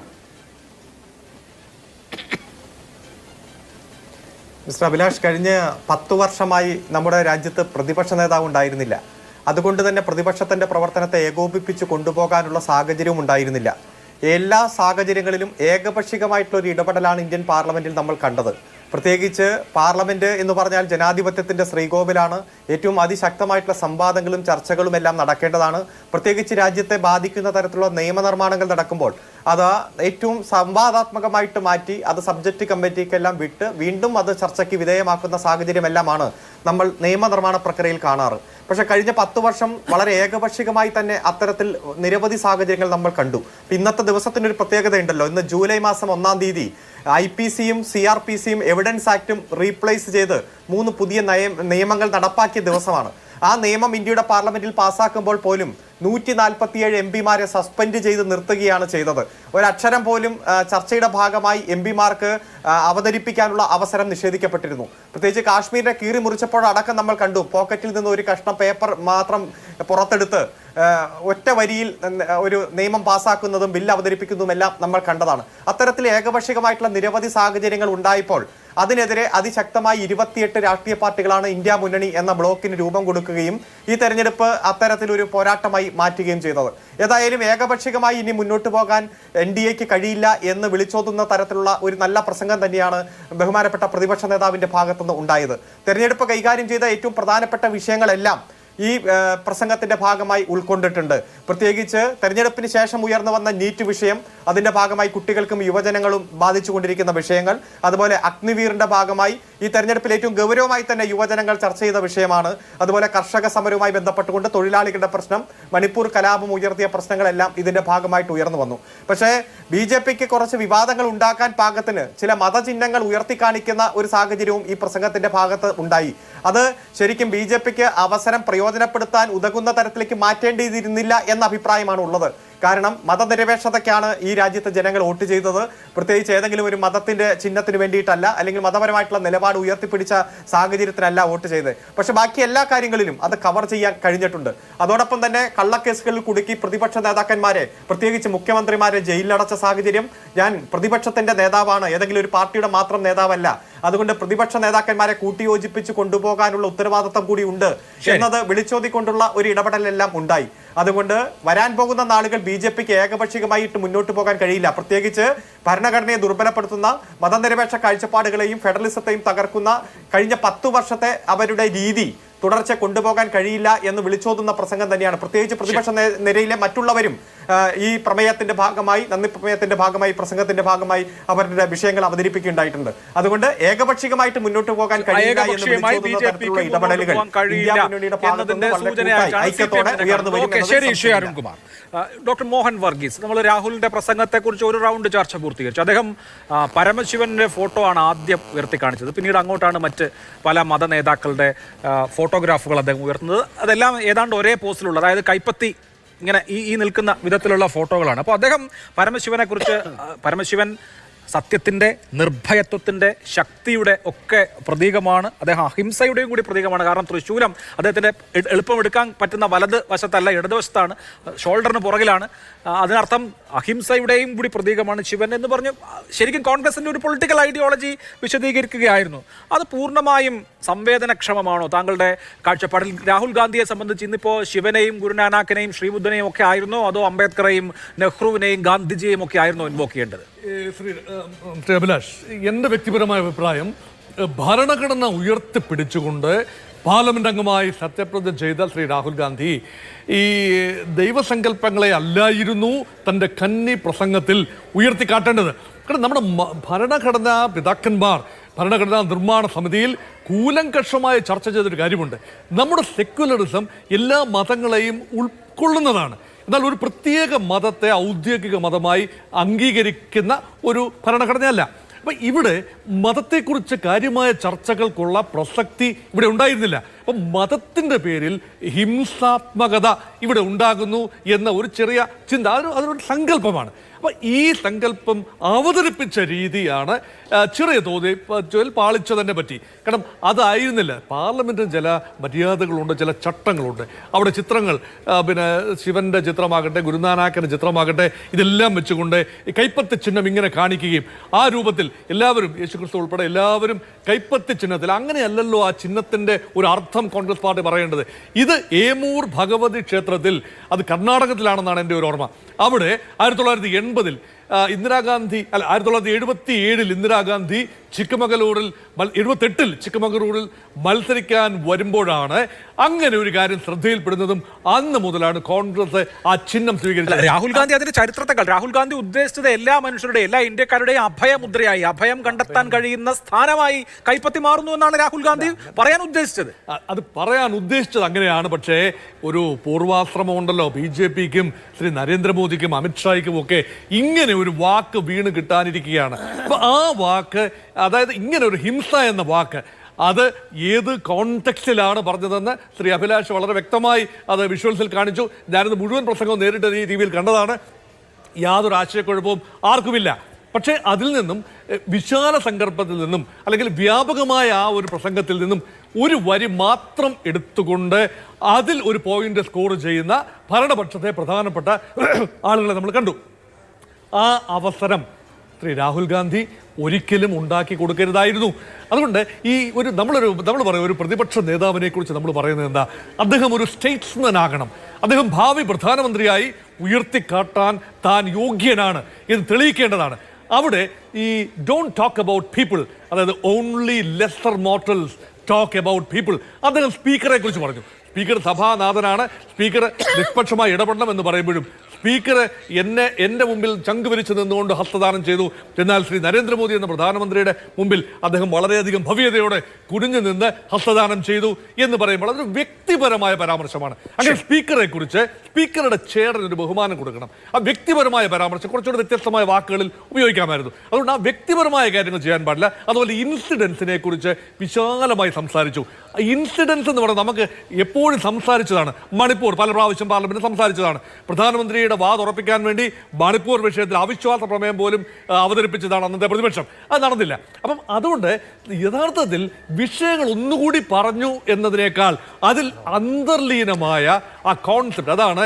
മിസ്റ്റർ അഭിലാഷ്, കഴിഞ്ഞ 10 വർഷമായി നമ്മുടെ രാജ്യത്ത് പ്രതിപക്ഷ നേതാവ് ഉണ്ടായിരുന്നില്ല. അതുകൊണ്ട് തന്നെ പ്രതിപക്ഷത്തിന്റെ പ്രവർത്തനത്തെ ഏകോപിപ്പിച്ച് കൊണ്ടുപോകാനുള്ള സാഹചര്യവും ഉണ്ടായിരുന്നില്ല. എല്ലാ സാഹചര്യങ്ങളിലും ഏകപക്ഷീയമായിട്ടുള്ള ഒരു ഇടപെടലാണ് ഇന്ത്യൻ പാർലമെന്റിൽ നമ്മൾ കണ്ടത്. പ്രത്യേകിച്ച് പാർലമെന്റ് എന്ന് പറഞ്ഞാൽ ജനാധിപത്യത്തിന്റെ ശ്രീകോവിലാണ്. ഏറ്റവും അതിശക്തമായിട്ടുള്ള സംവാദങ്ങളും ചർച്ചകളും എല്ലാം നടക്കേണ്ടതാണ്. പ്രത്യേകിച്ച് രാജ്യത്തെ ബാധിക്കുന്ന തരത്തിലുള്ള നിയമനിർമ്മാണങ്ങൾ നടക്കുമ്പോൾ അത് ഏറ്റവും സംവാദാത്മകമായിട്ട് മാറ്റി അത് സബ്ജക്റ്റ് കമ്മിറ്റിക്കെല്ലാം വിട്ട് വീണ്ടും അത് ചർച്ചയ്ക്ക് വിധേയമാക്കുന്ന സാഹചര്യമെല്ലാമാണ് നമ്മൾ നിയമനിർമ്മാണ പ്രക്രിയയിൽ കാണാറ്. പക്ഷെ കഴിഞ്ഞ 10 വർഷം വളരെ ഏകപക്ഷീയമായി തന്നെ അത്തരത്തിൽ നിരവധി സാഹചര്യങ്ങൾ നമ്മൾ കണ്ടു. ഇന്നത്തെ ദിവസത്തിനൊരു പ്രത്യേകതയുണ്ടല്ലോ. ഇന്ന് ജൂലൈ മാസം 1-ാം തീയതി IPCയും CRPCയും എവിഡൻസ് ആക്ടും റീപ്ലേസ് ചെയ്ത് 3 പുതിയ നിയമങ്ങൾ നടപ്പാക്കിയ ദിവസമാണ്. ആ നിയമം ഇന്ത്യയുടെ പാർലമെന്റിൽ പാസ്സാക്കുമ്പോൾ പോലും 147 MP-മാരെ സസ്പെൻഡ് ചെയ്ത് നിർത്തുകയാണ് ചെയ്തത്. ഒരക്ഷരം പോലും ചർച്ചയുടെ ഭാഗമായി MP-മാർക്ക് അവതരിപ്പിക്കാനുള്ള അവസരം നിഷേധിക്കപ്പെട്ടിരുന്നു. പ്രത്യേകിച്ച് കാശ്മീരിനെ കീറി മുറിച്ചപ്പോഴടക്കം നമ്മൾ കണ്ടു, പോക്കറ്റിൽ നിന്ന് ഒരു കഷ്ണം പേപ്പർ മാത്രം പുറത്തെടുത്ത് ഒറ്റ വരിയിൽ ഒരു നിയമം പാസ്സാക്കുന്നതും ബില്ല് അവതരിപ്പിക്കുന്നതുമെല്ലാം നമ്മൾ കണ്ടതാണ്. അത്തരത്തിൽ ഏകപക്ഷീയമായിട്ടുള്ള നിരവധി സാഹചര്യങ്ങൾ ഉണ്ടായപ്പോൾ അതിനെതിരെ അതിശക്തമായി 28 രാഷ്ട്രീയ പാർട്ടികളാണ് ഇന്ത്യ മുന്നണി എന്ന ബ്ലോക്കിന് രൂപം കൊടുക്കുകയും ഈ തെരഞ്ഞെടുപ്പ് അത്തരത്തിലൊരു പോരാട്ടമായി മാറ്റുകയും ചെയ്തത്. ഏതായാലും ഏകപക്ഷീയമായി ഇനി മുന്നോട്ട് പോകാൻ NDAക്ക് കഴിയില്ല എന്ന് വിളിച്ചോതുന്ന തരത്തിലുള്ള ഒരു നല്ല പ്രസംഗം തന്നെയാണ് ബഹുമാനപ്പെട്ട പ്രതിപക്ഷ നേതാവിന്റെ ഭാഗത്തുനിന്ന് ഉണ്ടായത്. തെരഞ്ഞെടുപ്പ് കൈകാര്യം ചെയ്ത ഏറ്റവും പ്രധാനപ്പെട്ട വിഷയങ്ങളെല്ലാം ഈ പ്രസംഗത്തിന്റെ ഭാഗമായി ഉൾക്കൊണ്ടിട്ടുണ്ട്. പ്രത്യേകിച്ച് തെരഞ്ഞെടുപ്പിന് ശേഷം ഉയർന്നു വന്ന നീറ്റ് വിഷയം, അതിന്റെ ഭാഗമായി കുട്ടികൾക്കും യുവജനങ്ങളും ബാധിച്ചുകൊണ്ടിരിക്കുന്ന വിഷയങ്ങൾ, അതുപോലെ അഗ്നിവീറിന്റെ ഭാഗമായി ഈ തെരഞ്ഞെടുപ്പിൽ ഏറ്റവും ഗൗരവമായി തന്നെ യുവജനങ്ങൾ ചർച്ച ചെയ്ത വിഷയമാണ്. അതുപോലെ കർഷക സമരവുമായി ബന്ധപ്പെട്ടുകൊണ്ട് തൊഴിലാളികളുടെ പ്രശ്നം, മണിപ്പൂർ കലാപം ഉയർത്തിയ പ്രശ്നങ്ങളെല്ലാം ഇതിന്റെ ഭാഗമായിട്ട് ഉയർന്നു വന്നു. പക്ഷേ BJPക്ക് കുറച്ച് വിവാദങ്ങൾ ഉണ്ടാക്കാൻ പാകത്തിന് ചില മതചിഹ്നങ്ങൾ ഉയർത്തിക്കാണിക്കുന്ന ഒരു സാഹചര്യവും ഈ പ്രസംഗത്തിന്റെ ഭാഗത്ത് ഉണ്ടായി. അത് ശരിക്കും BJPക്ക് അവസരം പ്രയോജനപ്പെടുത്താൻ ഉതകുന്ന തരത്തിലേക്ക് മാറ്റേണ്ടിയിരുന്നില്ല എന്ന അഭിപ്രായമാണ് ഉള്ളത്. കാരണം മതനിരപേക്ഷതയ്ക്കാണ് ഈ രാജ്യത്തെ ജനങ്ങൾ വോട്ട് ചെയ്തത്. പ്രത്യേകിച്ച് ഏതെങ്കിലും ഒരു മതത്തിന്റെ ചിഹ്നത്തിന് വേണ്ടിയിട്ടല്ല, അല്ലെങ്കിൽ മതപരമായിട്ടുള്ള നിലപാട് ഉയർത്തിപ്പിടിച്ച സാഹചര്യത്തിനല്ല വോട്ട് ചെയ്തത്. പക്ഷെ ബാക്കി എല്ലാ കാര്യങ്ങളിലും അത് കവർ ചെയ്യാൻ കഴിഞ്ഞിട്ടുണ്ട്. അതോടൊപ്പം തന്നെ കള്ളക്കേസുകളിൽ കുടുക്കി പ്രതിപക്ഷ നേതാക്കന്മാരെ, പ്രത്യേകിച്ച് മുഖ്യമന്ത്രിമാരെ ജയിലിലടച്ച സാഹചര്യം. ഞാൻ പ്രതിപക്ഷത്തിന്റെ നേതാവാണ്, ഏതെങ്കിലും ഒരു പാർട്ടിയുടെ മാത്രം നേതാവല്ല. അതുകൊണ്ട് പ്രതിപക്ഷ നേതാക്കന്മാരെ കൂട്ടിയോജിപ്പിച്ച് കൊണ്ടുപോകാനുള്ള ഉത്തരവാദിത്തം കൂടി ഉണ്ട് എന്നത് വിളിച്ചോതിക്കൊണ്ടുള്ള ഒരു ഇടപെടലെല്ലാം ഉണ്ടായി. അതുകൊണ്ട് വരാൻ പോകുന്ന നാളുകൾ BJPക്ക് ഏകപക്ഷീയമായിട്ട് മുന്നോട്ട് പോകാൻ കഴിയില്ല. പ്രത്യേകിച്ച് ഭരണഘടനയെ ദുർബലപ്പെടുത്തുന്ന മതനിരപേക്ഷ കാഴ്ചപ്പാടുകളെയും ഫെഡറലിസത്തെയും തകർക്കുന്ന കഴിഞ്ഞ 10 വർഷത്തെ അവരുടെ രീതി തുടർച്ച കൊണ്ടുപോകാൻ കഴിയില്ല എന്ന് വിളിച്ചോതുന്ന പ്രസംഗം തന്നെയാണ്. പ്രത്യേകിച്ച് പ്രതിപക്ഷ നിരയിലെ മറ്റുള്ളവരും ഈ പ്രമേയത്തിന്റെ ഭാഗമായി, നന്ദി പ്രമേയത്തിന്റെ ഭാഗമായി, പ്രസംഗത്തിന്റെ ഭാഗമായി അവരുടെ വിഷയങ്ങൾ അവതരിപ്പിക്കുകയുണ്ടായിട്ടുണ്ട്. അതുകൊണ്ട് ഏകപക്ഷീയമായിട്ട് മുന്നോട്ട് പോകാൻ കഴിയില്ല എന്ന് വിളിച്ചോതുന്ന തരത്തിലുള്ള ഇടപെടലുകൾ ഇന്ത്യ മുന്നണിയുടെ ഭാഗത്തുനിന്ന് വളരെ ഐക്യത്തോടെ ഉയർന്നു വരും. ഡോക്ടർ മോഹൻ വർഗീസ്, നമ്മൾ രാഹുലിന്റെ പ്രസംഗത്തെക്കുറിച്ച് ഒരു റൗണ്ട് ചർച്ച പൂർത്തീകരിച്ചു. അദ്ദേഹം പരമശിവന്റെ ഫോട്ടോ ആണ് ആദ്യം ഉയർത്തി കാണിച്ചത്. പിന്നീട് അങ്ങോട്ടാണ് മറ്റ് പല മത നേതാക്കളുടെ ഫോട്ടോഗ്രാഫുകൾ അദ്ദേഹം ഉയർത്തുന്നത്. അതെല്ലാം ഏതാണ്ട് ഒരേ പോസ്റ്റിലുള്ള, അതായത് കൈപ്പത്തി ഇങ്ങനെ ഈ നിൽക്കുന്ന വിധത്തിലുള്ള ഫോട്ടോകളാണ്. അപ്പോൾ അദ്ദേഹം പരമശിവൻ സത്യത്തിൻ്റെ, നിർഭയത്വത്തിൻ്റെ, ശക്തിയുടെ ഒക്കെ പ്രതീകമാണ്. അദ്ദേഹം അഹിംസയുടെയും കൂടി പ്രതീകമാണ്. കാരണം തൃശ്ശൂലം അദ്ദേഹത്തിൻ്റെ എളുപ്പം എടുക്കാൻ പറ്റുന്ന വലത് വശത്തല്ല, ഇടതുവശത്താണ്, ഷോൾഡറിന് പുറകിലാണ്. അതിനർത്ഥം അഹിംസയുടെയും കൂടി പ്രതീകമാണ് ശിവൻ എന്ന് പറഞ്ഞു. ശരിക്കും കോൺഗ്രസിൻ്റെ ഒരു പൊളിറ്റിക്കൽ ഐഡിയോളജി വിശദീകരിക്കുകയായിരുന്നു. അത് പൂർണ്ണമായും സംവേദനക്ഷമമാണോ താങ്കളുടെ കാഴ്ചപ്പാടിൽ? രാഹുൽ ഗാന്ധിയെ സംബന്ധിച്ച് ഇന്നിപ്പോൾ ശിവനെയും ഗുരുനാനാക്കിനെയും ശ്രീബുദ്ധനെയും ഒക്കെ ആയിരുന്നോ, അതോ അംബേദ്കറെയും നെഹ്റുവിനെയും ഗാന്ധിജിയെയും ഒക്കെ ആയിരുന്നോ ഇൻവോക്ക് ചെയ്യേണ്ടത്? ശ്രീ അഭിലാഷ്, എൻ്റെ വ്യക്തിപരമായ അഭിപ്രായം, ഭരണഘടന ഉയർത്തിപ്പിടിച്ചുകൊണ്ട് പാർലമെന്റ് അംഗമായി സത്യപ്രതിജ്ഞ ചെയ്ത ശ്രീ രാഹുൽ ഗാന്ധി ഈ ദൈവസങ്കല്പങ്ങളെ അല്ലായിരുന്നു തൻ്റെ കന്നി പ്രസംഗത്തിൽ ഉയർത്തിക്കാട്ടേണ്ടത്. കാരണം നമ്മുടെ ഭരണഘടനാ പിതാക്കന്മാർ ഭരണഘടനാ നിർമ്മാണ സമിതിയിൽ കൂലങ്കഷമായി ചർച്ച ചെയ്തൊരു കാര്യമുണ്ട്. നമ്മുടെ സെക്യുലറിസം എല്ലാ മതങ്ങളെയും ഉൾക്കൊള്ളുന്നതാണ്. എന്നാൽ ഒരു പ്രത്യേക മതത്തെ ഔദ്യോഗിക മതമായി അംഗീകരിക്കുന്ന ഒരു ഭരണഘടനയല്ല. അപ്പം ഇവിടെ മതത്തെക്കുറിച്ച് കാര്യമായ ചർച്ചകൾക്കുള്ള പ്രസക്തി ഇവിടെ ഉണ്ടായിരുന്നില്ല. അപ്പം മതത്തിൻ്റെ പേരിൽ ഹിംസാത്മകത ഇവിടെ ഉണ്ടാകുന്നു എന്ന ഒരു ചെറിയ ചിന്ത, അതൊരു സങ്കല്പമാണ്. അപ്പം ഈ സങ്കല്പം അവതരിപ്പിച്ച രീതിയാണ് ചെറിയ തോതിൽ പാളിച്ചതിനെ പറ്റി. കാരണം അതായിരുന്നില്ല. പാർലമെൻറ്റിന് ചില മര്യാദകളുണ്ട്, ചില ചട്ടങ്ങളുണ്ട്. അവിടെ ചിത്രങ്ങൾ, പിന്നെ ശിവൻ്റെ ചിത്രമാകട്ടെ, ഗുരുനാനാക്കിൻ്റെ ചിത്രമാകട്ടെ, ഇതെല്ലാം വെച്ചുകൊണ്ട് ഈ കൈപ്പത്തി ചിഹ്നം ഇങ്ങനെ കാണിക്കുകയും ആ രൂപത്തിൽ എല്ലാവരും, യേശുക്രിസ്തു ഉൾപ്പെടെ എല്ലാവരും കൈപ്പത്തി ചിഹ്നത്തിൽ, അങ്ങനെയല്ലല്ലോ ആ ചിഹ്നത്തിൻ്റെ ഒരു അർത്ഥം കോൺഗ്രസ് പാർട്ടി പറയേണ്ടത്. ഇത് ഏമൂർ ഭഗവതി ക്ഷേത്രത്തിൽ, അത് കർണാടകത്തിലാണെന്നാണ് എൻ്റെ ഒരു ഓർമ്മ. അവിടെ 1980 ഇന്ദിരാഗാന്ധി, അല്ല 1977 ഇന്ദിരാഗാന്ധി ചിക്കമംഗളൂരിൽ 78 ചിക്കമംഗളൂരിൽ മത്സരിക്കാൻ വരുമ്പോഴാണ് അങ്ങനെ ഒരു കാര്യം ശ്രദ്ധയിൽപ്പെടുന്നതും. അന്ന് മുതലാണ് കോൺഗ്രസ് ആ ചിഹ്നം സ്വീകരിച്ചത്. രാഹുൽ ഗാന്ധി അതിന്റെ ചരിത്രത്തെക്കാൾ രാഹുൽ ഗാന്ധി ഉദ്ദേശിച്ചത് എല്ലാ മനുഷ്യരുടെയും, എല്ലാ ഇന്ത്യക്കാരുടെയും അഭയമുദ്രയായി, അഭയം കണ്ടെത്താൻ കഴിയുന്ന സ്ഥാനമായി കൈപ്പത്തി മാറുന്നു എന്നാണ് രാഹുൽ ഗാന്ധി പറയാൻ ഉദ്ദേശിച്ചത്. അത് പറയാൻ ഉദ്ദേശിച്ചത് അങ്ങനെയാണ്. പക്ഷേ ഒരു പൂർവാശ്രമമുണ്ടല്ലോ BJPക്കും ശ്രീ നരേന്ദ്രമോദിക്കും അമിത്ഷായ്ക്കും ഒക്കെ ഇങ്ങനെ ഒരു വാക്ക് വീണ് കിട്ടാനിരിക്കുകയാണ്. അപ്പൊ ആ വാക്ക്, അതായത് ഇങ്ങനെ ഒരു ഹിംസ എന്ന വാക്ക്, അത് ഏത് കോണ്ടെക്സ്റ്റിലാണ് പറഞ്ഞതെന്ന് ശ്രീ അഭിലാഷ് വളരെ വ്യക്തമായി അത് വിഷ്വൽസിൽ കാണിച്ചു. ഞാനത് മുഴുവൻ പ്രസംഗവും നേരിട്ട് ഈ ടി വിയിൽ കണ്ടതാണ്. യാതൊരു ആശയക്കുഴപ്പവും ആർക്കുമില്ല. പക്ഷേ അതിൽ നിന്നും, വിശാല സങ്കല്പത്തിൽ നിന്നും, അല്ലെങ്കിൽ വ്യാപകമായ ആ ഒരു പ്രസംഗത്തിൽ നിന്നും ഒരു വരി മാത്രം എടുത്തുകൊണ്ട് അതിൽ ഒരു പോയിന്റ് സ്കോർ ചെയ്യുന്ന ഭരണപക്ഷത്തെ പ്രധാനപ്പെട്ട ആളുകളെ നമ്മൾ കണ്ടു. ആ അവസരം ശ്രീ രാഹുൽ ഗാന്ധി ഒരിക്കലും ഉണ്ടാക്കി കൊടുക്കരുതായിരുന്നു. അതുകൊണ്ട് നമ്മൾ പറയും ഒരു പ്രതിപക്ഷ നേതാവിനെ കുറിച്ച് നമ്മൾ പറയുന്നത് എന്താ, അദ്ദേഹം ഒരു സ്റ്റേറ്റ്സ്മാൻ ആകണം, അദ്ദേഹം ഭാവി പ്രധാനമന്ത്രിയായി ഉയർത്തിക്കാട്ടാൻ താൻ യോഗ്യനാണ് എന്ന് തെളിയിക്കേണ്ടതാണ്. അവിടെ ഈ ഡോണ്ട് ടോക്ക് അബൌട്ട് പീപ്പിൾ, അതായത് only lesser mortals talk about people. അദ്ദേഹം സ്പീക്കറെ കുറിച്ച് പറഞ്ഞു. സ്പീക്കർ സഭാനാഥനാണ്, സ്പീക്കർ നിഷ്പക്ഷമായി ഇടപെടണം എന്ന് പറയുമ്പോഴും സ്പീക്കർ എൻ്റെ മുമ്പിൽ ചങ്കുവരിച്ച് നിന്നുകൊണ്ട് ഹസ്തദാനം ചെയ്തു. എന്നാൽ ശ്രീ നരേന്ദ്രമോദി എന്ന പ്രധാനമന്ത്രിയുടെ മുമ്പിൽ അദ്ദേഹം വളരെയധികം ഭവ്യതയോടെ കുനിഞ്ഞു നിന്ന് ഹസ്തദാനം ചെയ്തു എന്ന് പറയുമ്പോൾ അതൊരു വ്യക്തിപരമായ പരാമർശമാണ്. അങ്ങനെ സ്പീക്കറെ കുറിച്ച് സ്പീക്കറുടെ ചെയറിന് ഒരു ബഹുമാനം കൊടുക്കണം. ആ വ്യക്തിപരമായ പരാമർശം കുറച്ചുകൂടി വ്യത്യസ്തമായ വാക്കുകളിൽ ഉപയോഗിക്കാമായിരുന്നു. അതുകൊണ്ട് ആ വ്യക്തിപരമായ കാര്യങ്ങൾ ചെയ്യാൻ പാടില്ല. അതുപോലെ ഇൻസിഡൻസിനെ കുറിച്ച് വിശാലമായി സംസാരിച്ചു. ഇൻസിഡൻസ് എന്ന് പറയുന്നത് നമുക്ക് എപ്പോഴും സംസാരിച്ചതാണ്. മണിപ്പൂർ പല പ്രാവശ്യം പാർലമെന്റ് സംസാരിച്ചതാണ്. പ്രധാനമന്ത്രിയുടെ ഗാന്ധിയുടെ വാ തുറപ്പിക്കാൻ വേണ്ടി മണിപ്പൂർ വിഷയത്തിൽ അവിശ്വാസ പ്രമേയം പോലും അവതരിപ്പിച്ചതാണ് അന്നത്തെ പ്രതിപക്ഷം. അത് നടന്നില്ല. അപ്പം അതുകൊണ്ട് യഥാർത്ഥത്തിൽ വിഷയങ്ങൾ ഒന്നുകൂടി പറഞ്ഞു എന്നതിനേക്കാൾ അതിൽ അന്തർലീനമായ ആ കോൺസെപ്റ്റ്, അതാണ്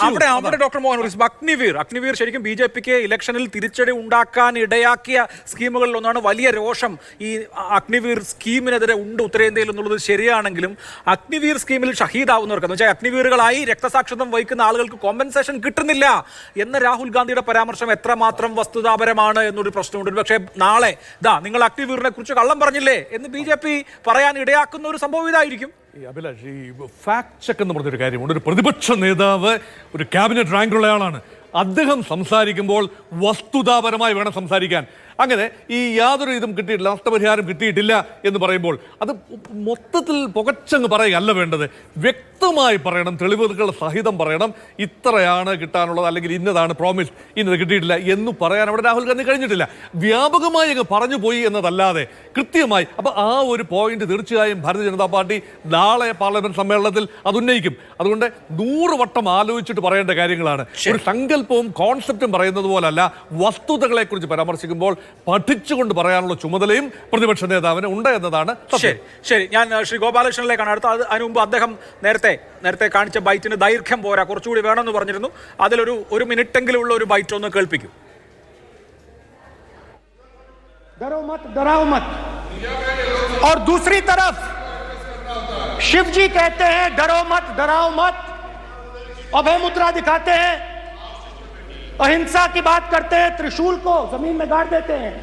അവിടെ ഡോക്ടർ മോഹൻ അഗ്നിവീർ ശരിക്കും BJPക്ക് ഇലക്ഷനിൽ തിരിച്ചടി ഉണ്ടാക്കാൻ ഇടയാക്കിയ സ്കീമുകളിൽ ഒന്നാണ്. വലിയ രോഷം ഈ അഗ്നിവീർ സ്കീമിനെതിരെ ഉണ്ട് ഉത്തരേന്ത്യയിൽ എന്നുള്ളത് ശരിയാണെങ്കിലും അഗ്നിവീർ സ്കീമിൽ ഷഹീദാവുന്നവർക്ക് എന്ന് വെച്ചാൽ അഗ്നിവീറുകളായി രക്തസാക്ഷിത്വം വഹിക്കുന്ന ആളുകൾക്ക് കോമ്പൻസേഷൻ കിട്ടുന്നില്ല എന്ന രാഹുൽ ഗാന്ധിയുടെ പരാമർശം എത്രമാത്രം വസ്തുതാപരമാണ് എന്നൊരു പ്രശ്നമുണ്ട്. പക്ഷേ നാളെ നിങ്ങൾ അഗ്നിവീറിനെ കുറിച്ച് കള്ളം പറഞ്ഞില്ലേ എന്ന് BJP പറയാൻ ഇടയാക്കുന്ന ഒരു സംഭവം ഇതായിരിക്കും. അഭിലാഷ്, ഈ ഫാക്ട് ചെക്ക് എന്ന് പറഞ്ഞൊരു കാര്യമുണ്ട്. ഒരു പ്രതിപക്ഷ നേതാവ്, ഒരു ക്യാബിനറ്റ് റാങ്കുള്ള ആളാണ്. അദ്ദേഹം സംസാരിക്കുമ്പോൾ വസ്തുതാപരമായി വേണം സംസാരിക്കാൻ. അങ്ങനെ ഈ യാതൊരു ഇതും കിട്ടിയിട്ടില്ല, നഷ്ടപരിഹാരം കിട്ടിയിട്ടില്ല എന്ന് പറയുമ്പോൾ അത് മൊത്തത്തിൽ പുകച്ചങ്ങ് പറയുകയല്ല വേണ്ടത്. വ്യക്തമായി പറയണം, തെളിവുകൾ സഹിതം പറയണം. ഇത്രയാണ് കിട്ടാനുള്ളത്, അല്ലെങ്കിൽ ഇന്നതാണ് പ്രോമിസ്, ഇന്നത് കിട്ടിയിട്ടില്ല എന്ന് പറയാൻ അവിടെ രാഹുൽ ഗാന്ധി കഴിഞ്ഞിട്ടില്ല. വ്യാപകമായി അങ്ങ് പറഞ്ഞു പോയി എന്നതല്ലാതെ കൃത്യമായി. അപ്പോൾ ആ ഒരു പോയിന്റ് തീർച്ചയായും ഭാരതീയ ജനതാ പാർട്ടി നാളെ പാർലമെന്റ് സമ്മേളനത്തിൽ അത് ഉന്നയിക്കും. അതുകൊണ്ട് 100 വട്ടം ആലോചിച്ചിട്ട് പറയേണ്ട കാര്യങ്ങളാണ്. ഒരു സങ്കല്പവും കോൺസെപ്റ്റും പറയുന്നത് പോലല്ല, വസ്തുതകളെ കുറിച്ച് പരാമർശിക്കുമ്പോൾ പഠിച്ചുകൊണ്ട് പറയാനുള്ള ചുമതലയും പ്രതിപക്ഷ നേതാവിന് ഉണ്ട് എന്നതാണ്. ശരി, ഞാൻ ശ്രീ ഗോപാലകൃഷ്ണനിലേക്കാണ് അടുത്ത. അതിനു മുമ്പ് അദ്ദേഹം നേരത്തെ കാണിച്ച ബൈറ്റിന് ദൈർഘ്യം പോരാ, കുറച്ചുകൂടി വേണമെന്ന് പറഞ്ഞിരുന്നു. അതിലൊരു മിനിറ്റെങ്കിലും ഉള്ള ഒരു ബൈറ്റ് ഒന്ന് കേൾപ്പിക്കും. डरो मत, डराओ मत। और दूसरी तरफ शिव जी कहते हैं डरो मत, डराओ मत, अभय मुद्रा दिखाते हैं, अहिंसा की बात करते हैं, त्रिशूल को जमीन में गाड़ देते हैं।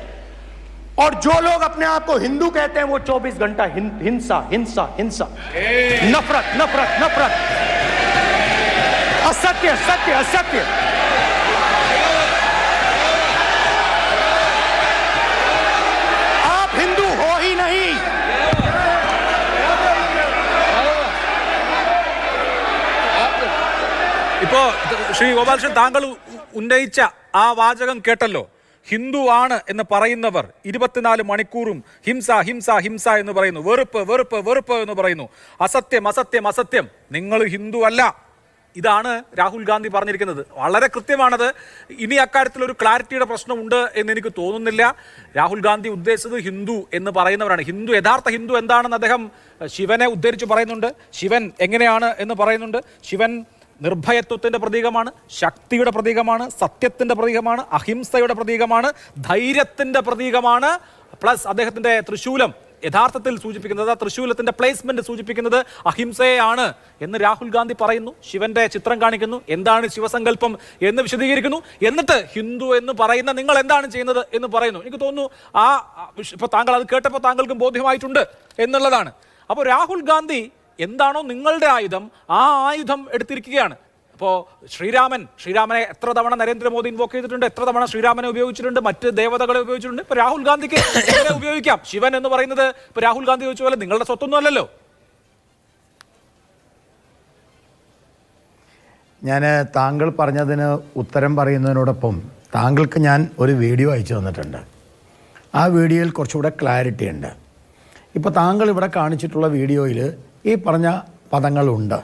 और जो लोग अपने आप को हिंदू कहते हैं वो 24 घंटा हिंसा हिंसा हिंसा, नफरत नफरत नफरत, असत्य सत्य असत्य। आप हिंदू हो ही नहीं। ഇപ്പോ ശ്രീ ഗോപാലകൃഷ്ണൻ, താങ്കൾ ഉന്നയിച്ച ആ വാചകം കേട്ടല്ലോ. ഹിന്ദു ആണ് എന്ന് പറയുന്നവർ 24 മണിക്കൂറും ഹിംസ ഹിംസ ഹിംസ എന്ന് പറയുന്നു, വെറുപ്പ് വെറുപ്പ് വെറുപ്പ് എന്ന് പറയുന്നു, അസത്യം അസത്യം അസത്യം, നിങ്ങൾ ഹിന്ദു അല്ല. ഇതാണ് രാഹുൽ ഗാന്ധി പറഞ്ഞിരിക്കുന്നത്. വളരെ കൃത്യമാണത്. ഇനി അക്കാര്യത്തിൽ ഒരു ക്ലാരിറ്റിയുടെ പ്രശ്നമുണ്ട് എന്ന് എനിക്ക് തോന്നുന്നില്ല. രാഹുൽ ഗാന്ധി ഉദ്ദേശിച്ചത് ഹിന്ദു എന്ന് പറയുന്നവരാണ്. യഥാർത്ഥ ഹിന്ദു എന്താണെന്ന് അദ്ദേഹം ശിവനെ ഉദ്ധരിച്ച് പറയുന്നുണ്ട്. ശിവൻ എങ്ങനെയാണ് എന്ന് പറയുന്നുണ്ട്. ശിവൻ നിർഭയത്വത്തിന്റെ പ്രതീകമാണ്, ശക്തിയുടെ പ്രതീകമാണ്, സത്യത്തിന്റെ പ്രതീകമാണ്, അഹിംസയുടെ പ്രതീകമാണ്, ധൈര്യത്തിന്റെ പ്രതീകമാണ്. പ്ലസ് അദ്ദേഹത്തിന്റെ തൃശൂലം യഥാർത്ഥത്തിൽ സൂചിപ്പിക്കുന്നത്, തൃശൂലത്തിന്റെ പ്ലേസ്മെന്റ് സൂചിപ്പിക്കുന്നത് അഹിംസയാണ് എന്ന് രാഹുൽ ഗാന്ധി പറയുന്നു. ശിവന്റെ ചിത്രം കാണിക്കുന്നു, എന്താണ് ശിവസങ്കല്പം എന്ന് വിശദീകരിക്കുന്നു. എന്നിട്ട് ഹിന്ദു എന്ന് പറയുന്ന നിങ്ങൾ എന്താണ് ചെയ്യുന്നത് എന്ന് പറയുന്നു. എനിക്ക് തോന്നുന്നു ഇപ്പൊ താങ്കൾ അത് കേട്ടപ്പോൾ താങ്കൾക്കും ബോധ്യമായിട്ടുണ്ട് എന്നുള്ളതാണ്. അപ്പോൾ രാഹുൽ ഗാന്ധി എന്താണോ നിങ്ങളുടെ ആയുധം, ആ ആയുധം എടുത്തിരിക്കുകയാണ്. അപ്പോൾ ശ്രീരാമനെ എത്ര തവണ നരേന്ദ്രമോദി ഇൻവോക്ക് ചെയ്തിട്ടുണ്ട്, എത്ര തവണ ശ്രീരാമനെ ഉപയോഗിച്ചിട്ടുണ്ട്, മറ്റ് ദേവതകളെ ഉപയോഗിച്ചിട്ടുണ്ട്. ഇപ്പൊ രാഹുൽ ഗാന്ധിക്ക് എങ്ങനെ ഉപയോഗിക്കാം? ശിവൻ എന്ന് പറയുന്നത് ഇപ്പൊ രാഹുൽ ഗാന്ധി ചോദിച്ച പോലെ നിങ്ങളുടെ സ്വത്തൊന്നും അല്ലല്ലോ. ഞാൻ താങ്കൾ പറഞ്ഞതിന് ഉത്തരം പറയുന്നതിനോടൊപ്പം താങ്കൾക്ക് ഞാൻ ഒരു വീഡിയോ അയച്ചു തന്നിട്ടുണ്ട്. ആ വീഡിയോയിൽ കുറച്ചുകൂടെ ക്ലാരിറ്റി ഉണ്ട്. ഇപ്പോൾ താങ്കൾ ഇവിടെ കാണിച്ചിട്ടുള്ള വീഡിയോയിൽ ഈ പറഞ്ഞ പദങ്ങളുണ്ട്,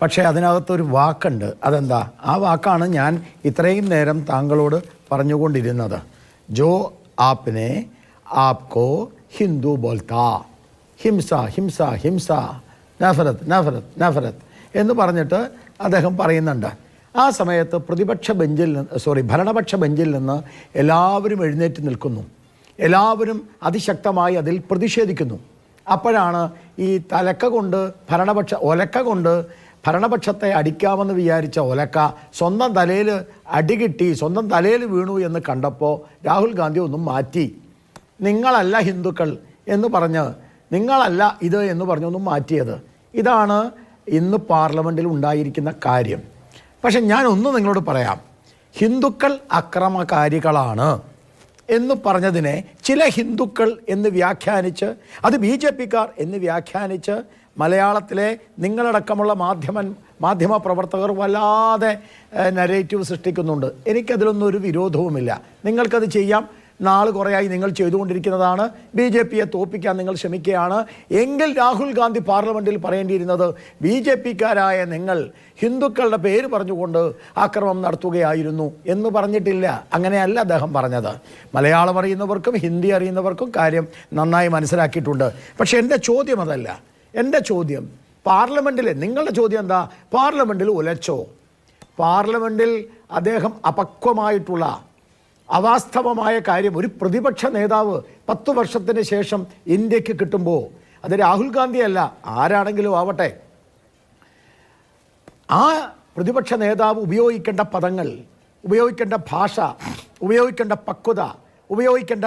പക്ഷേ അതിനകത്തൊരു വാക്കുണ്ട്. അതെന്താ? ആ വാക്കാണ് ഞാൻ ഇത്രയും നേരം താങ്കളോട് പറഞ്ഞുകൊണ്ടിരുന്നത്. ജോ ആപ്നെ ആപ്കോ ഹിന്ദു ബോൽത്താ, ഹിംസ ഹിംസ ഹിംസ, നഫരത്ത് നഫരത്ത് നഫരത്ത് എന്ന് പറഞ്ഞിട്ട് അദ്ദേഹം പറയുന്നുണ്ട്. ആ സമയത്ത് ഭരണപക്ഷ ബെഞ്ചിൽ നിന്ന് എല്ലാവരും എഴുന്നേറ്റ് നിൽക്കുന്നു, എല്ലാവരും അതിശക്തമായി അതിൽ പ്രതിഷേധിക്കുന്നു. അപ്പോഴാണ് ഈ ഒലക്ക കൊണ്ട് ഭരണപക്ഷത്തെ അടിക്കാമെന്ന് വിചാരിച്ച ഒലക്ക സ്വന്തം തലയിൽ അടികിട്ടി, സ്വന്തം തലയിൽ വീണു എന്ന് കണ്ടപ്പോൾ രാഹുൽ ഗാന്ധി ഒന്നും മാറ്റി. നിങ്ങളല്ല ഹിന്ദുക്കൾ എന്ന് പറഞ്ഞ്, നിങ്ങളല്ല ഇത് എന്ന് പറഞ്ഞൊന്നും മാറ്റിയത്. ഇതാണ് ഇന്ന് പാർലമെൻറ്റിൽ ഉണ്ടായിരിക്കുന്ന കാര്യം. പക്ഷെ ഞാനൊന്ന് നിങ്ങളോട് പറയാം. ഹിന്ദുക്കൾ അക്രമകാരികളാണ് എന്ന് പറഞ്ഞതിനെ ചില ഹിന്ദുക്കൾ എന്ന് വ്യാഖ്യാനിച്ച്, അത് BJPക്കാർ എന്ന് വ്യാഖ്യാനിച്ച് മലയാളത്തിലെ നിങ്ങളടക്കമുള്ള മാധ്യമ പ്രവർത്തകർ വല്ലാതെ നരേറ്റീവ് സൃഷ്ടിക്കുന്നുണ്ട്. എനിക്കതിലൊന്നും ഒരു വിരോധവുമില്ല. നിങ്ങൾക്കത് ചെയ്യാം. നാൾ കുറേയായി നിങ്ങൾ ചെയ്തുകൊണ്ടിരിക്കുന്നതാണ്. BJPയെ തോൽപ്പിക്കാൻ നിങ്ങൾ ശ്രമിക്കുകയാണ്. എങ്കിൽ രാഹുൽ ഗാന്ധി പാർലമെൻറ്റിൽ പറയേണ്ടിയിരുന്നത് BJPക്കാരായ നിങ്ങൾ ഹിന്ദുക്കളുടെ പേര് പറഞ്ഞുകൊണ്ട് ആക്രമണം നടത്തുകയായിരുന്നു എന്ന് പറഞ്ഞിട്ടില്ല. അങ്ങനെയല്ല അദ്ദേഹം പറഞ്ഞത്. മലയാളം അറിയുന്നവർക്കും ഹിന്ദി അറിയുന്നവർക്കും കാര്യം നന്നായി മനസ്സിലാക്കിയിട്ടുണ്ട്. പക്ഷെ എൻ്റെ ചോദ്യം അതല്ല. എൻ്റെ ചോദ്യം പാർലമെൻറ്റിൽ, നിങ്ങളുടെ ചോദ്യം എന്താ? പാർലമെൻറ്റിൽ ഉലച്ചോ? പാർലമെൻറ്റിൽ അദ്ദേഹം അപക്വമായിട്ടുള്ള അവാസ്തവമായ കാര്യം ഒരു പ്രതിപക്ഷ നേതാവ് 10 വർഷത്തിന് ശേഷം ഇന്ത്യക്ക് കിട്ടുമ്പോൾ, അത് രാഹുൽ ഗാന്ധിയല്ല, ആരാണെങ്കിലും ആവട്ടെ, ആ പ്രതിപക്ഷ നേതാവ് ഉപയോഗിക്കേണ്ട പദങ്ങൾ, ഉപയോഗിക്കേണ്ട ഭാഷ, ഉപയോഗിക്കേണ്ട പക്വത, ഉപയോഗിക്കേണ്ട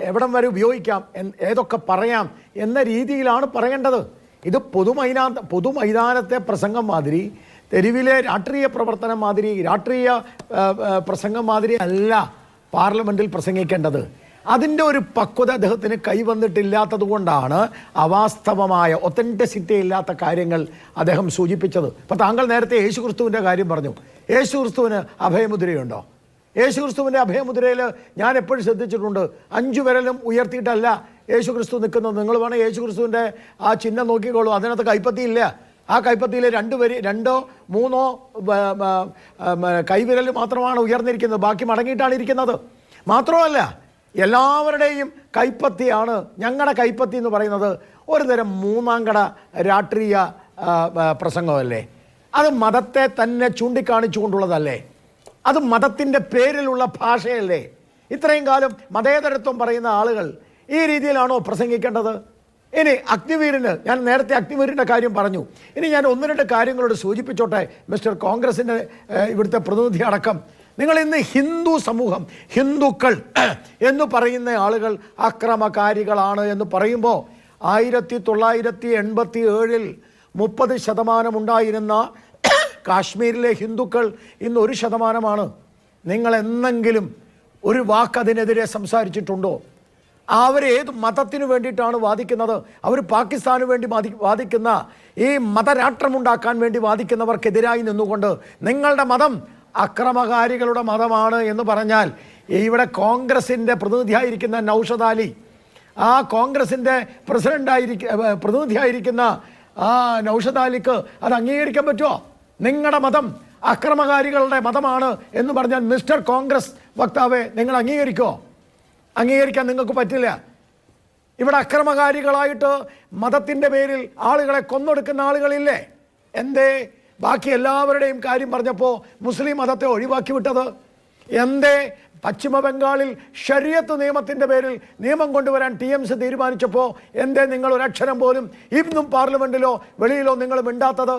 എവിടം വരെ ഉപയോഗിക്കാം, ഏതൊക്കെ പറയാം എന്ന രീതിയിലാണ് പറയേണ്ടത്. ഇത് പൊതുമൈതാനത്തെ പ്രസംഗം മാതിരി, തെരുവിലെ രാഷ്ട്രീയ പ്രവർത്തനം മാതിരി, രാഷ്ട്രീയ പ്രസംഗം മാതിരി അല്ല പാർലമെൻറ്റിൽ പ്രസംഗിക്കേണ്ടത്. അതിൻ്റെ ഒരു പക്വത അദ്ദേഹത്തിന് കൈവന്നിട്ടില്ലാത്തത് കൊണ്ടാണ് അവാസ്തവമായ, ഒത്തൻറ്റിസിറ്റി ഇല്ലാത്ത കാര്യങ്ങൾ അദ്ദേഹം സൂചിപ്പിച്ചത്. അപ്പോൾ താങ്കൾ നേരത്തെ യേശുക്രിസ്തുവിൻ്റെ കാര്യം പറഞ്ഞു. യേശുക്രിസ്തുവിന് അഭയമുദ്രയുണ്ടോ? യേശുക്രിസ്തുവിൻ്റെ അഭയമുദ്രയിൽ ഞാൻ എപ്പോഴും ശ്രദ്ധിച്ചിട്ടുണ്ട്, 5 വിരലും ഉയർത്തിയിട്ടല്ല യേശുക്രിസ്തു നിൽക്കുന്നത്. നിങ്ങൾ വേണം യേശുക്രിസ്തുവിൻ്റെ ആ ചിഹ്നം നോക്കിക്കോളൂ, അതിനകത്ത് കൈപ്പത്തിയില്ല. ആ കൈപ്പത്തിയിൽ 2 3 കൈവിരൽ മാത്രമാണ് ഉയർന്നിരിക്കുന്നത്, ബാക്കി മടങ്ങിയിട്ടാണ് ഇരിക്കുന്നത്. മാത്രമല്ല എല്ലാവരുടെയും കൈപ്പത്തിയാണ് ഞങ്ങളുടെ കൈപ്പത്തി എന്ന് പറയുന്നത് ഒരു തരം 3ാം കട രാഷ്ട്രീയ പ്രസംഗമല്ലേ? അത് മതത്തെ തന്നെ ചൂണ്ടിക്കാണിച്ചുകൊണ്ടുള്ളതല്ലേ? അത് മതത്തിൻ്റെ പേരിലുള്ള ഭാഷയല്ലേ? ഇത്രയും കാലം മതേതരത്വം പറയുന്ന ആളുകൾ ഈ രീതിയിലാണോ പ്രസംഗിക്കേണ്ടത്? ഇനി അഗ്നിവീരിന്, ഞാൻ നേരത്തെ അഗ്നിവീരിൻ്റെ കാര്യം പറഞ്ഞു. ഇനി ഞാൻ 1-2 കാര്യങ്ങളോട് സൂചിപ്പിച്ചോട്ടെ. മിസ്റ്റർ കോൺഗ്രസിൻ്റെ ഇവിടുത്തെ പ്രതിനിധി അടക്കം, നിങ്ങൾ ഇന്ന് ഹിന്ദു സമൂഹം, ഹിന്ദുക്കൾ എന്ന് പറയുന്ന ആളുകൾ അക്രമകാരികളാണ് എന്ന് പറയുമ്പോൾ 1987 30% ഉണ്ടായിരുന്ന കാശ്മീരിലെ ഹിന്ദുക്കൾ ഇന്ന് 1% നിങ്ങൾ എന്നെങ്കിലും ഒരു വാക്കതിനെതിരെ സംസാരിച്ചിട്ടുണ്ടോ? അവരേത് മതത്തിനു വേണ്ടിയിട്ടാണ് വാദിക്കുന്നത്? അവർ പാകിസ്ഥാന് വേണ്ടി വാദിക്കുന്ന, ഈ മതരാഷ്ട്രമുണ്ടാക്കാൻ വേണ്ടി വാദിക്കുന്നവർക്കെതിരായി നിന്നുകൊണ്ട് നിങ്ങളുടെ മതം അക്രമകാരികളുടെ മതമാണ് എന്ന് പറഞ്ഞാൽ, ഇവിടെ കോൺഗ്രസിൻ്റെ പ്രതിനിധിയായിരിക്കുന്ന നൗഷദ് അലി, ആ കോൺഗ്രസിൻ്റെ പ്രതിനിധിയായിരിക്കുന്ന ആ നൗഷദ് അലിക്ക് അത് അംഗീകരിക്കാൻ പറ്റുമോ? നിങ്ങളുടെ മതം അക്രമകാരികളുടെ മതമാണ് എന്ന് പറഞ്ഞാൽ മിസ്റ്റർ കോൺഗ്രസ് വക്താവെ നിങ്ങൾ അംഗീകരിക്കുമോ? അംഗീകരിക്കാൻ നിങ്ങൾക്ക് പറ്റില്ല. ഇവിടെ അക്രമകാരികളായിട്ട് മതത്തിൻ്റെ പേരിൽ ആളുകളെ കൊന്നൊടുക്കുന്ന ആളുകളില്ലേ? എന്തേ ബാക്കി എല്ലാവരുടെയും കാര്യം പറഞ്ഞപ്പോൾ മുസ്ലിം മതത്തെ ഒഴിവാക്കി വിട്ടത്? എന്തേ പശ്ചിമ ബംഗാളിൽ ശരീഅത്ത് നിയമത്തിൻ്റെ പേരിൽ നിയമം കൊണ്ടുവരാൻ TMC തീരുമാനിച്ചപ്പോൾ എന്തേ നിങ്ങൾ ഒരക്ഷരം പോലും ഇന്നും പാർലമെൻറ്റിലോ വെളിയിലോ നിങ്ങൾ മിണ്ടാത്തത്?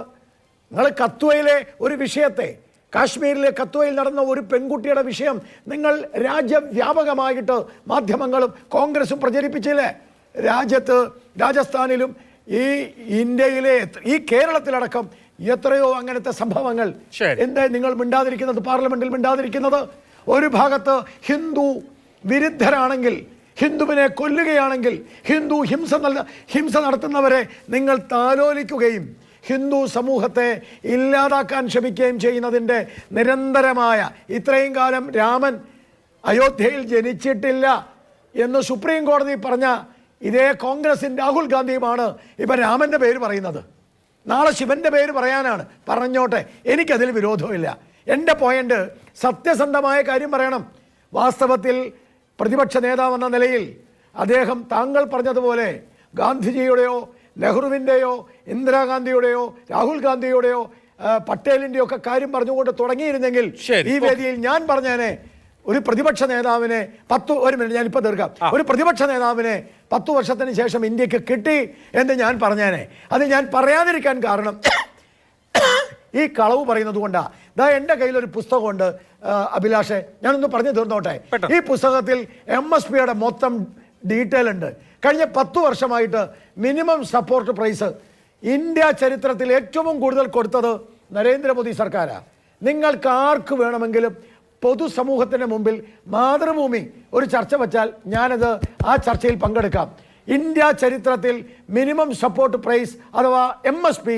നിങ്ങൾ കത്വയിലെ ഒരു വിഷയത്തെ, കാശ്മീരിലെ കത്വയിൽ നടന്ന ഒരു പെൺകുട്ടിയുടെ വിഷയം നിങ്ങൾ രാജ്യവ്യാപകമായിട്ട് മാധ്യമങ്ങളും കോൺഗ്രസും പ്രചരിപ്പിച്ചില്ലേ? രാജ്യത്ത്, രാജസ്ഥാനിലും ഈ ഇന്ത്യയിലെ, ഈ കേരളത്തിലടക്കം എത്രയോ അങ്ങനത്തെ സംഭവങ്ങൾ. എന്താ നിങ്ങൾ മിണ്ടാതിരിക്കുന്നത്? പാർലമെന്റിൽ മിണ്ടാതിരിക്കുന്നത്? ഒരു ഭാഗത്ത് ഹിന്ദു വിരുദ്ധരാണെങ്കിൽ, ഹിന്ദുവിനെ കൊല്ലുകയാണെങ്കിൽ, ഹിംസ നടത്തുന്നവരെ നിങ്ങൾ താലോലിക്കുകയും ഹിന്ദു സമൂഹത്തെ ഇല്ലാതാക്കാൻ ശ്രമിക്കുകയും ചെയ്യുന്നതിൻ്റെ നിരന്തരമായ, ഇത്രയും കാലം രാമൻ അയോധ്യയിൽ ജനിച്ചിട്ടില്ല എന്ന് സുപ്രീം കോടതി പറഞ്ഞ ഇതേ കോൺഗ്രസിൻ്റെ രാഹുൽ ഗാന്ധിയുമാണ് ഇപ്പം രാമൻ്റെ പേര് പറയുന്നത്. നാളെ ശിവൻ്റെ പേര് പറയാനാണ്. പറഞ്ഞോട്ടെ, എനിക്കതിൽ വിരോധമില്ല. എൻ്റെ പോയിന്റ് സത്യസന്ധമായ കാര്യം പറയണം. വാസ്തവത്തിൽ പ്രതിപക്ഷ നേതാവെന്ന നിലയിൽ അദ്ദേഹം താങ്കൾ പറഞ്ഞതുപോലെ ഗാന്ധിജിയുടെയോ നെഹ്റുവിൻ്റെയോ ഇന്ദിരാഗാന്ധിയുടെയോ രാഹുൽ ഗാന്ധിയുടെയോ പട്ടേലിൻ്റെയോ ഒക്കെ കാര്യം പറഞ്ഞുകൊണ്ട് തുടങ്ങിയിരുന്നെങ്കിൽ ഈ വേദിയിൽ ഞാൻ പറഞ്ഞേനെ, ഒരു പ്രതിപക്ഷ നേതാവിനെ 1 മിനിറ്റ് ഞാനിപ്പോൾ തീർക്കാം, ഒരു പ്രതിപക്ഷ നേതാവിനെ 10 വർഷത്തിന് ശേഷം ഇന്ത്യക്ക് കിട്ടി എന്ന് ഞാൻ പറഞ്ഞേനെ. അത് ഞാൻ പറയാതിരിക്കാൻ കാരണം ഈ കളവ് പറയുന്നത് കൊണ്ടാണ്. ദാ എൻ്റെ കയ്യിലൊരു പുസ്തകമുണ്ട് അഭിലാഷെ, ഞാനൊന്ന് പറഞ്ഞു തീർന്നോട്ടെ. ഈ പുസ്തകത്തിൽ MSPയുടെ മൊത്തം ഡീറ്റെയിൽ ഉണ്ട്. കഴിഞ്ഞ 10 വർഷമായിട്ട് മിനിമം സപ്പോർട്ട് പ്രൈസ് ഇന്ത്യ ചരിത്രത്തിൽ ഏറ്റവും കൂടുതൽ കൊടുത്തത് നരേന്ദ്രമോദി സർക്കാരാണ്. നിങ്ങൾക്ക് ആർക്ക് വേണമെങ്കിലും പൊതുസമൂഹത്തിന് മുമ്പിൽ മാതൃഭൂമി ഒരു ചർച്ച വച്ചാൽ ഞാനത് ആ ചർച്ചയിൽ പങ്കെടുക്കാം. ഇന്ത്യ ചരിത്രത്തിൽ മിനിമം സപ്പോർട്ട് പ്രൈസ് അഥവാ MSP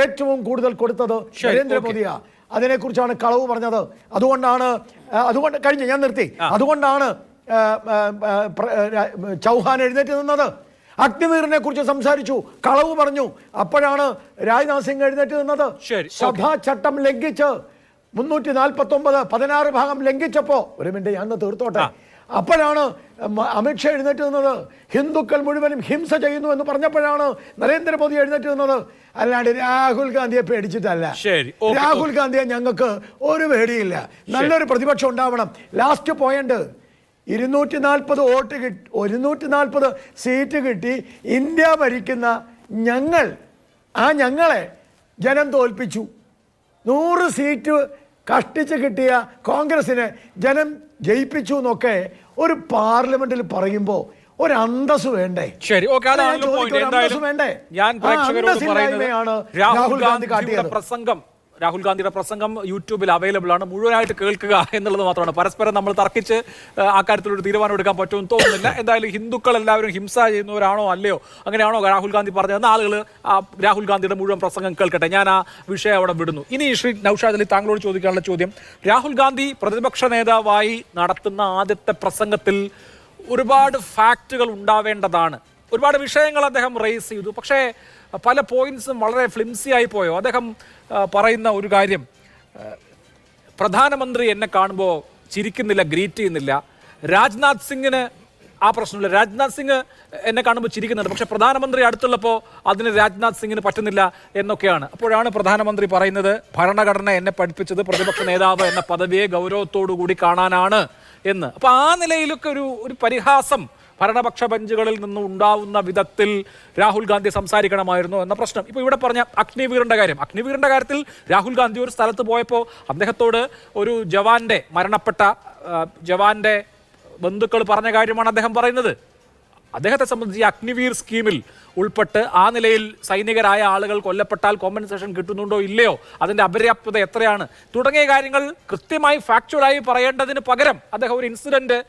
ഏറ്റവും കൂടുതൽ കൊടുത്തത് നരേന്ദ്രമോദിയാണ്. അതിനെക്കുറിച്ചാണ് കളവ് പറഞ്ഞത്. അതുകൊണ്ട് കഴിഞ്ഞ് ഞാൻ നിർത്തി. അതുകൊണ്ടാണ് ചൗഹാൻ എഴുന്നേറ്റ് നിന്നത്? അഗ്നിവീറിനെ കുറിച്ച് സംസാരിച്ചു, കളവ് പറഞ്ഞു, അപ്പോഴാണ് രാജ്നാഥ് സിംഗ് എഴുന്നേറ്റ് നിന്നത്. സഭാ ചട്ടം ലംഘിച്ച് 349 16 ഭാഗം ലംഘിച്ചപ്പോ, ഒരു മിനിറ്റ് ഞാൻ തീർത്തോട്ടെ, അപ്പോഴാണ് അമിത്ഷാ എഴുന്നേറ്റ് നിന്നത്. ഹിന്ദുക്കൾ മുഴുവനും ഹിംസ ചെയ്യുന്നു എന്ന് പറഞ്ഞപ്പോഴാണ് നരേന്ദ്രമോദി എഴുന്നേറ്റ് നിന്നത്. അല്ലാണ്ട് രാഹുൽ ഗാന്ധിയെ പേടിച്ചിട്ടല്ല. രാഹുൽ ഗാന്ധിയെ ഞങ്ങൾക്ക് ഒരു പേടിയില്ല. നല്ലൊരു പ്രതിപക്ഷം ഉണ്ടാവണം. ലാസ്റ്റ് പോയിന്റ്, 240 വോട്ട് കിട്ടി, 240 സീറ്റ് കിട്ടി ഇന്ത്യ ഭരിക്കുന്ന ഞങ്ങളെ ജനം തോൽപ്പിച്ചു. 100 സീറ്റ് കഷ്ടിച്ച് കിട്ടിയ കോൺഗ്രസിനെ ജനം ജയിപ്പിച്ചു എന്നൊക്കെ ഒരു പാർലമെന്റിൽ പറയുമ്പോൾ ഒരു അന്തസ് വേണ്ടേ? ശരി, ഓക്കെ, അതാണ് പോയിന്റ്. എന്തായാലും ഞാൻ പ്രേക്ഷകരോട് പറയുന്നത് രാഹുൽ ഗാന്ധിയുടെ പ്രസംഗം യൂട്യൂബിൽ അവൈലബിൾ ആണ്. മുഴുവനായിട്ട് കേൾക്കുക എന്നുള്ളത് മാത്രമാണ്. പരസ്പരം നമ്മൾ തർക്കിച്ച് ആ കാര്യത്തിലൊരു തീരുമാനം എടുക്കാൻ പറ്റുമെന്ന് തോന്നുന്നില്ല. എന്തായാലും ഹിന്ദുക്കൾ എല്ലാവരും ഹിംസ ചെയ്യുന്നവരാണോ അല്ലയോ, അങ്ങനെയാണോ രാഹുൽ ഗാന്ധി പറഞ്ഞതെന്ന് ആളുകൾ രാഹുൽ ഗാന്ധിയുടെ മുഴുവൻ പ്രസംഗം കേൾക്കട്ടെ. ഞാൻ ആ വിഷയം അവിടെ വിടുന്നു. ഇനി ശ്രീ നൗഷാദ് അലി, താങ്കളോട് ചോദിക്കാനുള്ള ചോദ്യം, രാഹുൽ ഗാന്ധി പ്രതിപക്ഷ നേതാവായി നടത്തുന്ന ആദ്യത്തെ പ്രസംഗത്തിൽ ഒരുപാട് ഫാക്റ്റുകൾ ഉണ്ടാവേണ്ടതാണ്. ഒരുപാട് വിഷയങ്ങൾ അദ്ദേഹം റേസ് ചെയ്തു. പക്ഷേ പല പോയിന്റ്സും വളരെ ഫ്ലിംസി ആയി പോയോ. അദ്ദേഹം പറയുന്ന ഒരു കാര്യം, പ്രധാനമന്ത്രി എന്നെ കാണുമ്പോൾ ചിരിക്കുന്നില്ല, ഗ്രീറ്റ് ചെയ്യുന്നില്ല. രാജ്നാഥ് സിംഗിന് ആ പ്രശ്നമില്ല. രാജ്നാഥ് സിംഗ് എന്നെ കാണുമ്പോൾ ചിരിക്കുന്നുണ്ട്, പക്ഷെ പ്രധാനമന്ത്രി അടുത്തുള്ളപ്പോൾ അതിന് രാജ്നാഥ് സിംഗിന് പറ്റുന്നില്ല എന്നൊക്കെയാണ്. അപ്പോഴാണ് പ്രധാനമന്ത്രി പറയുന്നത്, ഭരണഘടന എന്നെ പഠിപ്പിച്ചത് പ്രതിപക്ഷ നേതാവ് എന്ന പദവിയെ ഗൗരവത്തോടു കൂടി കാണാനാണ് എന്ന്. അപ്പോൾ ആ നിലയിലൊക്കെ ഒരു പരിഹാസം ഭരണപക്ഷ ബെഞ്ചുകളിൽ നിന്നും ഉണ്ടാവുന്ന വിധത്തിൽ രാഹുൽ ഗാന്ധി സംസാരിക്കണമായിരുന്നു എന്ന പ്രശ്നം. ഇപ്പോൾ ഇവിടെ പറഞ്ഞ അഗ്നിവീറിൻ്റെ കാര്യത്തിൽ രാഹുൽ ഗാന്ധി ഒരു സ്ഥലത്ത് പോയപ്പോൾ അദ്ദേഹത്തോട് ഒരു മരണപ്പെട്ട ജവാന്റെ ബന്ധുക്കൾ പറഞ്ഞ കാര്യമാണ് അദ്ദേഹം പറയുന്നത്. അദ്ദേഹത്തെ സംബന്ധിച്ച് ഈ അഗ്നിവീർ സ്കീമിൽ ഉൾപ്പെട്ട് ആ നിലയിൽ സൈനികരായ ആളുകൾ കൊല്ലപ്പെട്ടാൽ കോമ്പൻസേഷൻ കിട്ടുന്നുണ്ടോ ഇല്ലയോ, അതിൻ്റെ അപര്യാപ്തത എത്രയാണ് തുടങ്ങിയ കാര്യങ്ങൾ കൃത്യമായി ഫാക്ച്വലായി പറയേണ്ടതിന് പകരം അദ്ദേഹം ഒരു ഇൻസിഡൻറ്റ്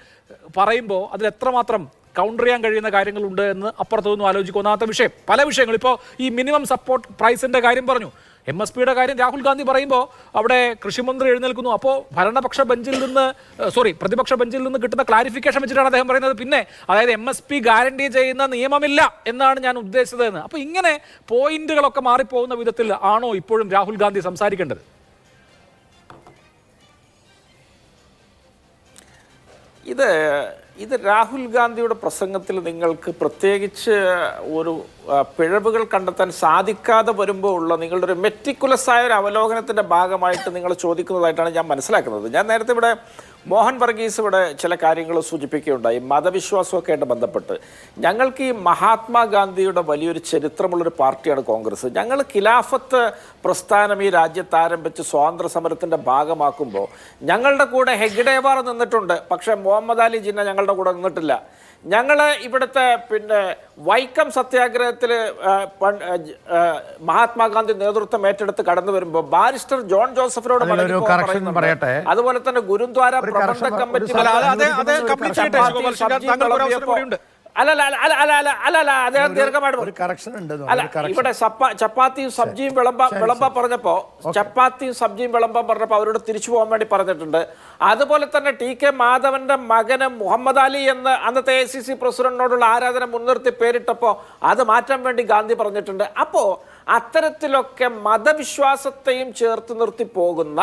പറയുമ്പോൾ അതിൽ എത്രമാത്രം കൗണ്ടർ ചെയ്യാൻ കഴിയുന്ന കാര്യങ്ങളുണ്ട് എന്ന് അപ്പുറത്തൊന്നും ആലോചിക്കുക. ഒന്നാമത്തെ വിഷയം, പല വിഷയങ്ങൾ, ഇപ്പോൾ ഈ മിനിമം സപ്പോർട്ട് പ്രൈസിൻ്റെ കാര്യം പറഞ്ഞു, MSPയുടെ കാര്യം രാഹുൽ ഗാന്ധി പറയുമ്പോൾ അവിടെ കൃഷിമന്ത്രി എഴുന്നേൽക്കുന്നു. അപ്പോൾ പ്രതിപക്ഷ ബെഞ്ചിൽ നിന്ന് കിട്ടുന്ന ക്ലാരിഫിക്കേഷൻ വെച്ചിട്ടാണ് അദ്ദേഹം പറയുന്നത്, പിന്നെ അതായത് MSP ഗ്യാരണ്ടി ചെയ്യുന്ന നിയമമില്ല എന്നാണ് ഞാൻ ഉദ്ദേശിച്ചതെന്ന്. അപ്പോൾ ഇങ്ങനെ പോയിന്റുകളൊക്കെ മാറിപ്പോകുന്ന വിധത്തിൽ ആണോ ഇപ്പോഴും രാഹുൽ ഗാന്ധി സംസാരിക്കേണ്ടത്? ഇത് രാഹുൽ ഗാന്ധിയുടെ പ്രസംഗത്തിൽ നിങ്ങൾക്ക് പ്രത്യേകിച്ച് ഒരു പിഴവുകൾ കണ്ടെത്താൻ സാധിക്കാതെ വരുമ്പോൾ ഉള്ള നിങ്ങളുടെ ഒരു മെറ്റിക്കുലസ് ആയ ഒരു അവലോകനത്തിൻ്റെ ഭാഗമായിട്ട് നിങ്ങൾ ചോദിക്കുന്നതായിട്ടാണ് ഞാൻ മനസ്സിലാക്കുന്നത്. ഞാൻ നേരത്തെ ഇവിടെ മോഹൻ വർഗീസ് ഇവിടെ ചില കാര്യങ്ങൾ സൂചിപ്പിക്കുകയുണ്ടായി, മതവിശ്വാസമൊക്കെ ആയിട്ട് ബന്ധപ്പെട്ട്. ഞങ്ങൾക്ക് ഈ മഹാത്മാഗാന്ധിയുടെ വലിയൊരു ചരിത്രമുള്ളൊരു പാർട്ടിയാണ് കോൺഗ്രസ്. ഞങ്ങൾ ഖിലാഫത്ത് പ്രസ്ഥാനം ഈ രാജ്യത്ത് ആരംഭിച്ച് സ്വാതന്ത്ര്യ സമരത്തിൻ്റെ ഭാഗമാക്കുമ്പോൾ ഞങ്ങളുടെ കൂടെ ഹെഗ്ഡേവാർ നിന്നിട്ടുണ്ട്, പക്ഷേ മുഹമ്മദ് അലി ജിന്ന ഞങ്ങളുടെ കൂടെ നിന്നിട്ടില്ല. ഞങ്ങൾ ഇവിടുത്തെ വൈക്കം സത്യാഗ്രഹത്തിൽ മഹാത്മാഗാന്ധി നേതൃത്വം ഏറ്റെടുത്ത് കടന്നു വരുമ്പോൾ ബാരിസ്റ്റർ ജോൺ ജോസഫിനോട് പറയട്ടെ, അതുപോലെ തന്നെ ഗുരുദ്വാര പ്രബന്ധ കമ്മിറ്റി ഇവിടെ ചപ്പാത്തിയും സബ്ജിയും വിളമ്പാൻ പറഞ്ഞപ്പോ അവരോട് തിരിച്ചു പോകാൻ വേണ്ടി പറഞ്ഞിട്ടുണ്ട്. അതുപോലെ തന്നെ TK മാധവന്റെ മകന് മുഹമ്മദ് അലി എന്ന് അന്നത്തെ ACC പ്രസിഡന്റിനോടുള്ള ആരാധന മുൻനിർത്തി പേരിട്ടപ്പോൾ അത് മാറ്റാൻ വേണ്ടി ഗാന്ധി പറഞ്ഞിട്ടുണ്ട്. അപ്പോ അത്തരത്തിലൊക്കെ മതവിശ്വാസത്തെയും ചേർത്ത് നിർത്തി പോകുന്ന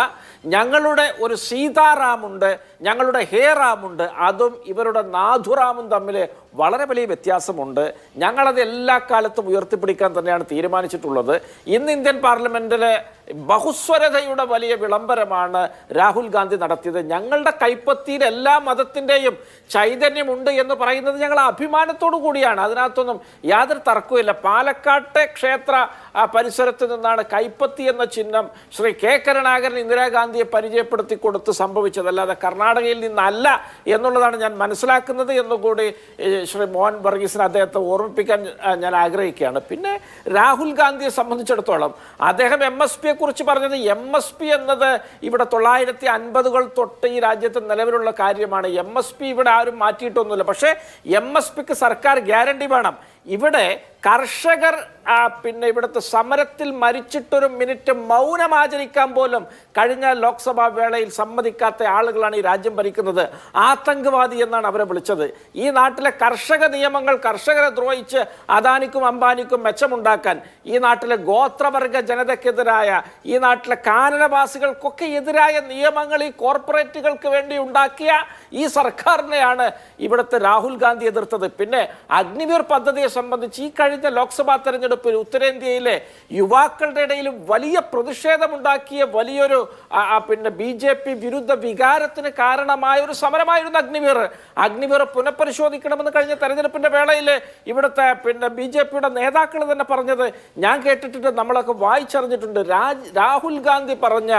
ഞങ്ങളുടെ ഒരു സീതാറാമുണ്ട്, ഞങ്ങളുടെ ഹേറാമുണ്ട്, അതും ഇവരുടെ നാഥുറാമും തമ്മിൽ വളരെ വലിയ വ്യത്യാസമുണ്ട്. ഞങ്ങളത് എല്ലാ കാലത്തും ഉയർത്തിപ്പിടിക്കാൻ തന്നെയാണ് തീരുമാനിച്ചിട്ടുള്ളത്. ഇന്ന് ഇന്ത്യൻ പാർലമെന്റിലെ ബഹുസ്വരതയുടെ വലിയ വിളംബരമാണ് രാഹുൽ ഗാന്ധി നടത്തിയത്. ഞങ്ങളുടെ കൈപ്പത്തിയിൽ എല്ലാ മതത്തിൻ്റെയും ചൈതന്യമുണ്ട് എന്ന് പറയുന്നത് ഞങ്ങൾ അഭിമാനത്തോടു കൂടിയാണ്. അതിനകത്തൊന്നും യാതൊരു തർക്കവുമില്ല. പാലക്കാട്ടെ ക്ഷേത്ര പരിസരത്ത് നിന്നാണ് കൈപ്പത്തി എന്ന ചിഹ്നം ശ്രീ K കരുണാകരൻ ഇന്ദിരാഗാന്ധിയെ പരിചയപ്പെടുത്തി കൊടുത്ത് സംഭവിച്ചതല്ലാതെ കർണാടകയിൽ നിന്നല്ല എന്നുള്ളതാണ് ഞാൻ മനസ്സിലാക്കുന്നത് എന്നുകൂടി ശ്രീ മോഹൻ വർഗീസിന് അദ്ദേഹത്തെ ഓർമ്മിപ്പിക്കാൻ ഞാൻ ആഗ്രഹിക്കുകയാണ്. പിന്നെ രാഹുൽ ഗാന്ധിയെ സംബന്ധിച്ചിടത്തോളം അദ്ദേഹം MSPയെ കുറിച്ച് പറഞ്ഞത്, MSP എന്നത് ഇവിടെ 1950-കൾ തൊട്ട് ഈ രാജ്യത്ത് നിലവിലുള്ള കാര്യമാണ്. MSP ഇവിടെ ആരും മാറ്റിയിട്ടൊന്നുമില്ല. പക്ഷേ MSPക്ക് സർക്കാർ ഗ്യാരണ്ടി വേണം. ഇവിടെ കർഷകർ പിന്നെ ഇവിടുത്തെ സമരത്തിൽ മരിച്ചിട്ടൊരു മിനിറ്റ് മൗനം ആചരിക്കാൻ പോലും കഴിഞ്ഞ ലോക്സഭാ വേളയിൽ സമ്മതിക്കാത്ത ആളുകളാണ് ഈ രാജ്യം ഭരിക്കുന്നത്. ആതങ്കവാദി എന്നാണ് അവരെ വിളിച്ചത്. ഈ നാട്ടിലെ കർഷക നിയമങ്ങൾ കർഷകരെ ദ്രോഹിച്ച് അദാനിക്കും അംബാനിക്കും മെച്ചമുണ്ടാക്കാൻ, ഈ നാട്ടിലെ ഗോത്രവർഗ ജനതയ്ക്കെതിരായ, ഈ നാട്ടിലെ കാനനവാസികൾക്കൊക്കെ എതിരായ നിയമങ്ങൾ ഈ കോർപ്പറേറ്റുകൾക്ക് വേണ്ടി ഉണ്ടാക്കിയ ഈ സർക്കാരിനെയാണ് ഇവിടുത്തെ രാഹുൽ ഗാന്ധി എതിർത്തത്. പിന്നെ അഗ്നിവീർ പദ്ധതിയെ സംബന്ധിച്ച് ഈ കഴിഞ്ഞ ലോക്സഭാ തെരഞ്ഞെടുപ്പിൽ ഉത്തരേന്ത്യയിലെ യുവാക്കളുടെ ഇടയിൽ വലിയ പ്രതിഷേധമുണ്ടാക്കിയ വലിയൊരു പിന്നെ BJP വിരുദ്ധ വികാരത്തിന് കാരണമായ ഒരു സമരമായിരുന്നു അഗ്നിവീർ പുനഃപരിശോധിക്കണമെന്ന് കഴിഞ്ഞ തെരഞ്ഞെടുപ്പിന്റെ വേളയിൽ ഇവിടുത്തെ പിന്നെ BJPയുടെ നേതാക്കൾ തന്നെ പറഞ്ഞത് ഞാൻ കേട്ടിട്ടുണ്ട്, നമ്മളൊക്കെ വായിച്ചറിഞ്ഞിട്ടുണ്ട്. രാഹുൽ ഗാന്ധി പറഞ്ഞ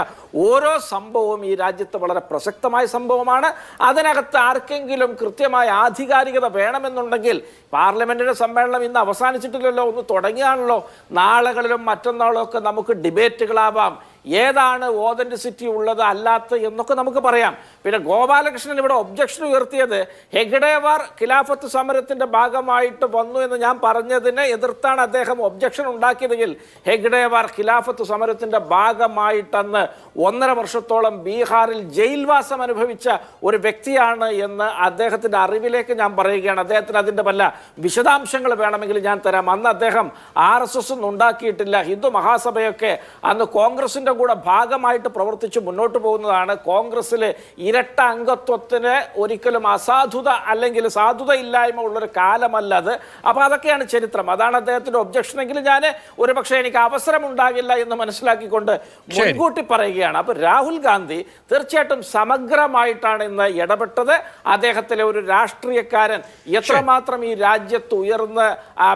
ഓരോ സംഭവവും ഈ രാജ്യത്ത് വളരെ പ്രസക്തമായ സംഭവമാണ്. അതിനകത്ത് ആർക്കെങ്കിലും കൃത്യമായ ആധികാരികത വേണമെന്നുണ്ടെങ്കിൽ പാർലമെന്റിന്റെ സമ്മേളനം ഇന്ന് അവസാനിച്ചിട്ടില്ലല്ലോ, ഒന്ന് തുടങ്ങിയാണല്ലോ. നാളുകളിലും മറ്റന്നാളും ഒക്കെ നമുക്ക് ഡിബേറ്റുകളാവാം. ഏതാണ് ഓതന്റിസിറ്റി ഉള്ളത് അല്ലാത്ത എന്നൊക്കെ നമുക്ക് പറയാം. പിന്നെ ഗോപാലകൃഷ്ണൻ ഇവിടെ ഒബ്ജക്ഷൻ ഉയർത്തിയത് ഹെഗ്ഡേവാർ ഖിലാഫത്ത് സമരത്തിന്റെ ഭാഗമായിട്ട് വന്നു എന്ന് ഞാൻ പറഞ്ഞതിനെ എതിർത്താണ് അദ്ദേഹം ഒബ്ജക്ഷൻ ഉണ്ടാക്കിയതെങ്കിൽ ഹെഗ്ഡേവാർ ഖിലാഫത്ത് സമരത്തിന്റെ ഭാഗമായിട്ടെന്ന് 1.5 വർഷത്തോളം ബീഹാറിൽ ജയിൽവാസം അനുഭവിച്ച ഒരു വ്യക്തിയാണ് എന്ന് അദ്ദേഹത്തിന്റെ അറിവിലേക്ക് ഞാൻ പറയുകയാണ്. അദ്ദേഹത്തിന് അതിന്റെ വല്ല വിശദാംശങ്ങൾ വേണമെങ്കിൽ ഞാൻ തരാം. അന്ന് അദ്ദേഹം RSS ഒന്നും ഉണ്ടാക്കിയിട്ടില്ല. ഹിന്ദു മഹാസഭയൊക്കെ അന്ന് കോൺഗ്രസിന്റെ കൂടെ ഭാഗമായിട്ട് പ്രവർത്തിച്ച് മുന്നോട്ട് പോകുന്നതാണ്. കോൺഗ്രസ്സിൽ ഇരട്ട അംഗത്വത്തിന് ഒരിക്കലും അസാധുത അല്ലെങ്കിൽ സാധുത ഇല്ലായ്മ ഉള്ളൊരു കാലമല്ല അത്. അപ്പൊ അതൊക്കെയാണ് ചരിത്രം. അതാണ് അദ്ദേഹത്തിന്റെ ഒബ്ജക്ഷൻ എങ്കിൽ ഞാൻ ഒരുപക്ഷെ എനിക്ക് അവസരം ഉണ്ടാകില്ല എന്ന് മനസ്സിലാക്കിക്കൊണ്ട് മുൻകൂട്ടി പറയുകയാണ്. അപ്പൊ രാഹുൽ ഗാന്ധി തീർച്ചയായിട്ടും സമഗ്രമായിട്ടാണ് ഇന്ന് ഇടപെട്ടത്. അദ്ദേഹത്തിലെ ഒരു രാഷ്ട്രീയക്കാരൻ എത്രമാത്രം ഈ രാജ്യത്ത് ഉയർന്ന്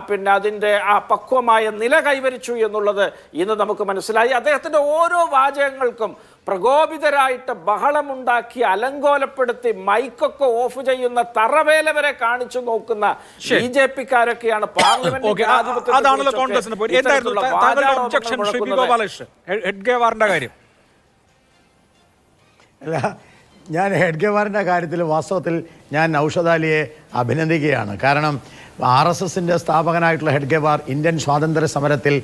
പിന്നെ അതിന്റെ പക്വമായ നില കൈവരിച്ചു എന്നുള്ളത് ഇന്ന് നമുക്ക് മനസ്സിലായി. അദ്ദേഹത്തിന്റെ ഓരോ വാചകങ്ങൾക്കും പ്രകോപിതരായിട്ട് ബഹളമുണ്ടാക്കി അലങ്കോലപ്പെടുത്തി മൈക്കൊക്കെ ഓഫ് ചെയ്യുന്ന തറവേല വരെ കാണിച്ചു നോക്കുന്ന BJPക്കാരൊക്കെയാണ് പാർലമെന്റ് അല്ല, ഞാൻ ഹെഡ്ഗേവാറിൻ്റെ കാര്യത്തിൽ വാസ്തവത്തിൽ ഞാൻ നൗഷദ് അലിയെ അഭിനന്ദിക്കുകയാണ്. കാരണം RSSന്റെ സ്ഥാപകനായിട്ടുള്ള ഹെഡ്ഗേവാർ ഇന്ത്യൻ സ്വാതന്ത്ര്യ സമരത്തിൽ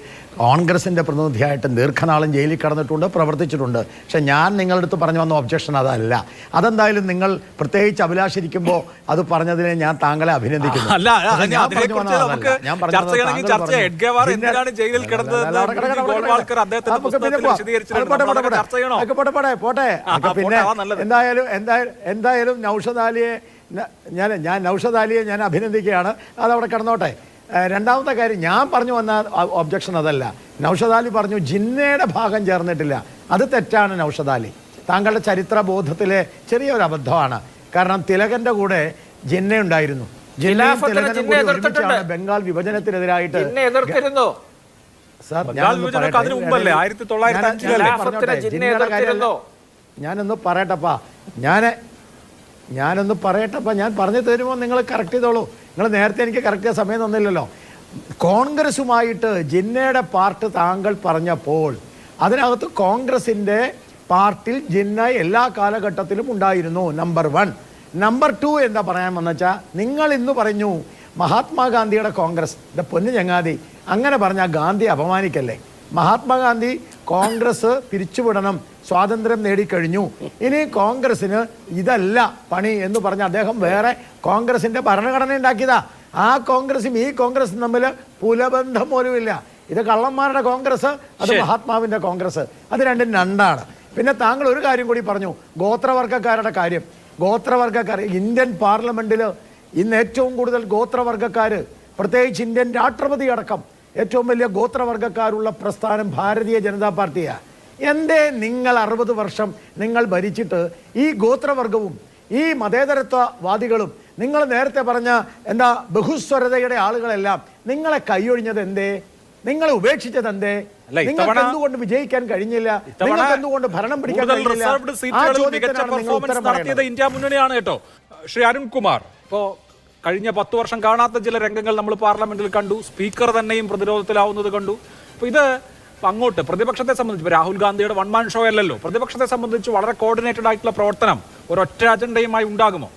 കോൺഗ്രസിൻ്റെ പ്രതിനിധിയായിട്ട് ദീർഘനാളും ജയിലിൽ കടന്നിട്ടുണ്ട്, പ്രവർത്തിച്ചിട്ടുണ്ട്. പക്ഷെ ഞാൻ നിങ്ങളുടെ അടുത്ത് പറഞ്ഞു വന്ന ഒബ്ജക്ഷൻ അതല്ല. അതെന്തായാലും നിങ്ങൾ പ്രത്യേകിച്ച് അഭിലാഷിരിക്കുമ്പോൾ അത് പറഞ്ഞതിനെ ഞാൻ താങ്കളെ അഭിനന്ദിക്കുന്നു. പോട്ടെ. പിന്നെ എന്തായാലും നൗഷദ് അലിയെ ഞാൻ നൗഷദ് അലിയെ ഞാൻ അഭിനന്ദിക്കുകയാണ്. അതവിടെ കിടന്നോട്ടെ. രണ്ടാമത്തെ കാര്യം, ഞാൻ പറഞ്ഞു വന്ന ഒബ്ജക്ഷൻ അതല്ല. നൗഷദ് അലി പറഞ്ഞു ജിന്നയുടെ ഭാഗം ചേർന്നിട്ടില്ല. അത് തെറ്റാണ് നൗഷദ് അലി. താങ്കളുടെ ചരിത്ര ബോധത്തിലെ ചെറിയൊരു അബദ്ധമാണ്. കാരണം തിലകന്റെ കൂടെ ജിന്ന ഉണ്ടായിരുന്നു. ബംഗാൾ വിഭജനത്തിനെതിരായിട്ട് ഞാനൊന്ന് പറയട്ടപ്പാ. ഞാൻ പറഞ്ഞു തരുമോ? നിങ്ങൾ കറക്റ്റ് ചെയ്തോളൂ. നിങ്ങൾ നേരത്തെ എനിക്ക് കറക്റ്റ് ചെയ്യാൻ സമയം തന്നില്ലല്ലോ. കോൺഗ്രസുമായിട്ട് ജിന്നയുടെ പാർട്ട് താങ്കൾ പറഞ്ഞപ്പോൾ അതിനകത്ത് കോൺഗ്രസിൻ്റെ പാർട്ടിൽ ജിന്ന എല്ലാ കാലഘട്ടത്തിലും ഉണ്ടായിരുന്നു. നമ്പർ 1. നമ്പർ 2 എന്താ പറയാൻ വന്നുവെച്ചാൽ, നിങ്ങൾ ഇന്ന് പറഞ്ഞു മഹാത്മാഗാന്ധിയുടെ കോൺഗ്രസ്. എൻ്റെ പൊന്നു ചങ്ങാതി, അങ്ങനെ പറഞ്ഞാൽ ഗാന്ധി അപമാനിക്കല്ലേ? മഹാത്മാഗാന്ധി കോൺഗ്രസ് പിരിച്ചുവിടണം, സ്വാതന്ത്ര്യം നേടിക്കഴിഞ്ഞു, ഇനി കോൺഗ്രസിന് ഇതല്ല പണി എന്ന് പറഞ്ഞ് അദ്ദേഹം വേറെ കോൺഗ്രസിന്റെ ഭരണഘടന ഉണ്ടാക്കിയതാ. ആ കോൺഗ്രസും ഈ കോൺഗ്രസും തമ്മിൽ പുലബന്ധം പോലുമില്ല. ഇത് കള്ളന്മാരുടെ കോൺഗ്രസ്, അത് മഹാത്മാവിന്റെ കോൺഗ്രസ്. അത് രണ്ടാണ്. പിന്നെ താങ്കൾ ഒരു കാര്യം കൂടി പറഞ്ഞു, ഗോത്രവർഗക്കാരുടെ കാര്യം. ഗോത്രവർഗക്കാർ ഇന്ത്യൻ പാർലമെന്റിൽ ഇന്ന് ഏറ്റവും കൂടുതൽ ഗോത്രവർഗക്കാർ, പ്രത്യേകിച്ച് ഇന്ത്യൻ രാഷ്ട്രപതി അടക്കം ഏറ്റവും വലിയ ഗോത്രവർഗക്കാരുള്ള പ്രസ്ഥാനം ഭാരതീയ ജനതാ പാർട്ടിയാണ്. എന്തേ നിങ്ങൾ 60 വർഷം നിങ്ങൾ ഭരിച്ചിട്ട് ഈ ഗോത്രവർഗവും ഈ മതേതരത്വവാദികളും നിങ്ങൾ നേരത്തെ പറഞ്ഞ എന്താ ബഹുസ്വരതയുടെ ആളുകളെല്ലാം നിങ്ങളെ കൈയൊഴിഞ്ഞത് എന്തേ? നിങ്ങളെ ഉപേക്ഷിച്ചത് എന്തേ? നിങ്ങൾക്ക് എന്തുകൊണ്ട് വിജയിക്കാൻ കഴിഞ്ഞില്ല? നിങ്ങൾക്ക് എന്തുകൊണ്ട് ഭരണം പിടിക്കാൻ കഴിഞ്ഞില്ല? ഇന്ത്യ മുന്നണിയാണ് കേട്ടോ. ശ്രീ അരുൺകുമാർ, ഇപ്പോ കഴിഞ്ഞ 10 വർഷം കാണാത്ത ചില രംഗങ്ങൾ നമ്മൾ പാർലമെന്റിൽ കണ്ടു. സ്പീക്കർ തന്നെയും പ്രതിരോധത്തിലാവുന്നത് കണ്ടു. അപ്പൊ ഇത് അങ്ങോട്ട് പ്രതിപക്ഷത്തെ സംബന്ധിച്ച് രാഹുൽ ഗാന്ധിയുടെ വൺ മാൻ ഷോ അല്ലല്ലോ. പ്രതിപക്ഷത്തെ സംബന്ധിച്ച് വളരെ കോർഡിനേറ്റഡ് ആയിട്ടുള്ള പ്രവർത്തനം ഒരൊറ്റ അജണ്ടയുമായി ഉണ്ടാകുമോ?